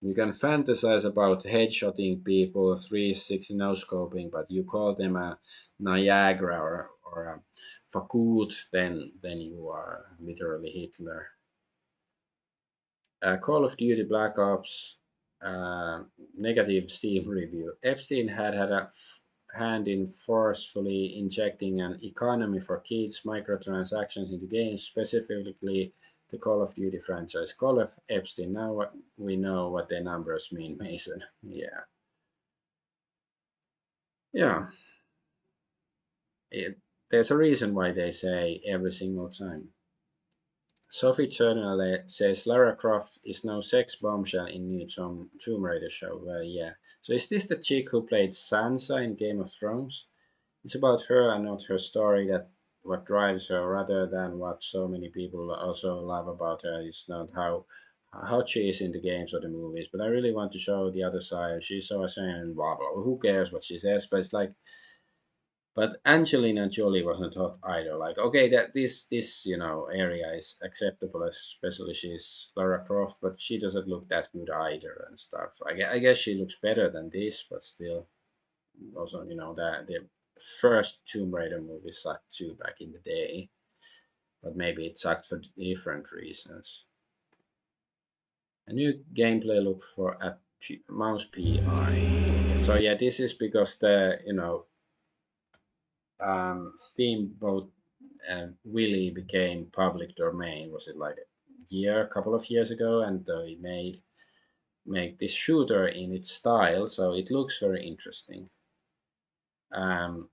You can fantasize about headshotting people, 360 no scoping, but you call them a Niagara or a Fakut, then you are literally Hitler. Call of Duty Black Ops, negative Steam review. Epstein had a hand in forcefully injecting an economy for kids, microtransactions into games, specifically the Call of Duty franchise. Call of Epstein. Now we know what the numbers mean, Mason. Yeah, yeah. It, there's a reason why they say every single time. Sophie Turner says Lara Croft is no sex bombshell in new Tomb Raider show. Well, yeah. So is this the chick who played Sansa in Game of Thrones? It's about her and not her story that what drives her, rather than what so many people also love about her. It's not how she is in the games or the movies. But I really want to show the other side. She's so saying blah blah. Who cares what she says? But it's like but Angelina Jolie wasn't hot either. Like, okay, that this area is acceptable, especially she's Lara Croft, but she doesn't look that good either and stuff. I guess she looks better than this, but still, also that the first Tomb Raider movie sucked too back in the day, but maybe it sucked for different reasons. A new gameplay look for a mouse PI. So yeah, this is because the Steamboat Willie became public domain. Was it like a couple of years ago? And they made this shooter in its style, so it looks very interesting. Um,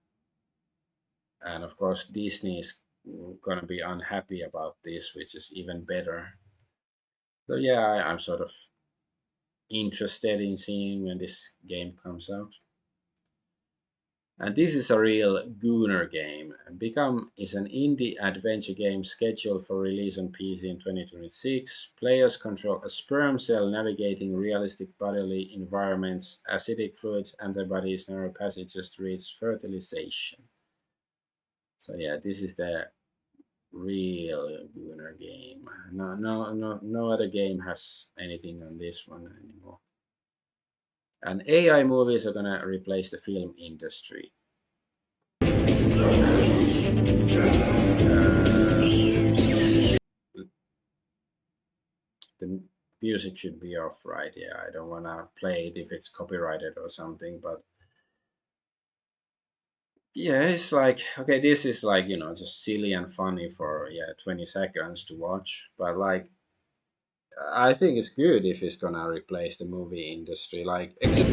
and of course, Disney is gonna be unhappy about this, which is even better. So yeah, I'm sort of interested in seeing when this game comes out. And this is a real Gooner game. Become is an indie adventure game scheduled for release on PC in 2026. Players control a sperm cell navigating realistic bodily environments, acidic fluids, antibodies, narrow passages to reach fertilization. So yeah, this is the real Gooner game. No other game has anything on this one anymore. And AI movies are gonna replace the film industry. The music should be off, right? Yeah, I don't want to play it if it's copyrighted or something, but yeah, it's like okay, this is like just silly and funny for 20 seconds to watch, but like I think it's good if it's gonna replace the movie industry, like except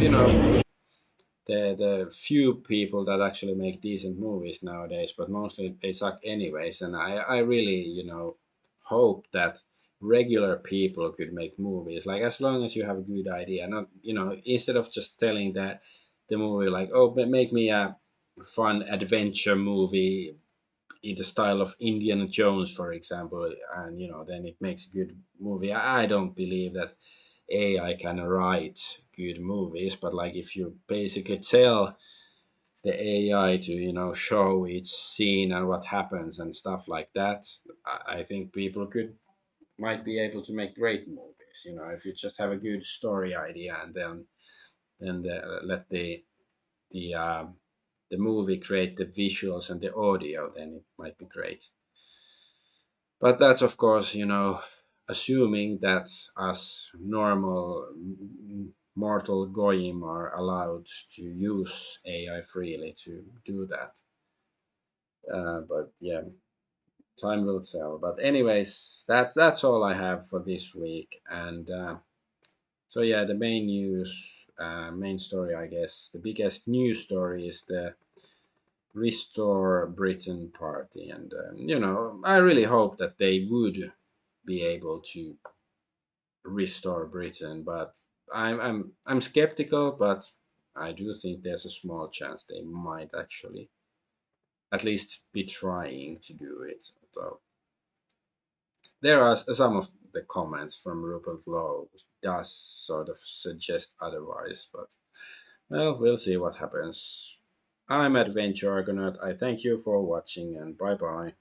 the few people that actually make decent movies nowadays, but mostly they suck anyways. And I really hope that regular people could make movies, like as long as you have a good idea, not instead of just telling that the movie like, oh, make me a fun adventure movie in the style of Indiana Jones, for example, and then it makes a good movie. I don't believe that AI can write good movies, but like if you basically tell the AI to show each scene and what happens and stuff like that, I think people could might be able to make great movies. If you just have a good story idea and let the the movie create the visuals and the audio, then it might be great. But that's of course, assuming that us normal mortal goyim are allowed to use AI freely to do that. But yeah, time will tell. But anyways, that's all I have for this week. And so yeah, the main news, main story, I guess, the biggest news story is the Restore Britain party, and I really hope that they would be able to restore Britain, but I'm skeptical, but I do think there's a small chance they might actually at least be trying to do it. Though there are some of the comments from Rupert Lowe does sort of suggest otherwise, but well, we'll see what happens. I'm Adventure Argonaut. I thank you for watching and bye bye.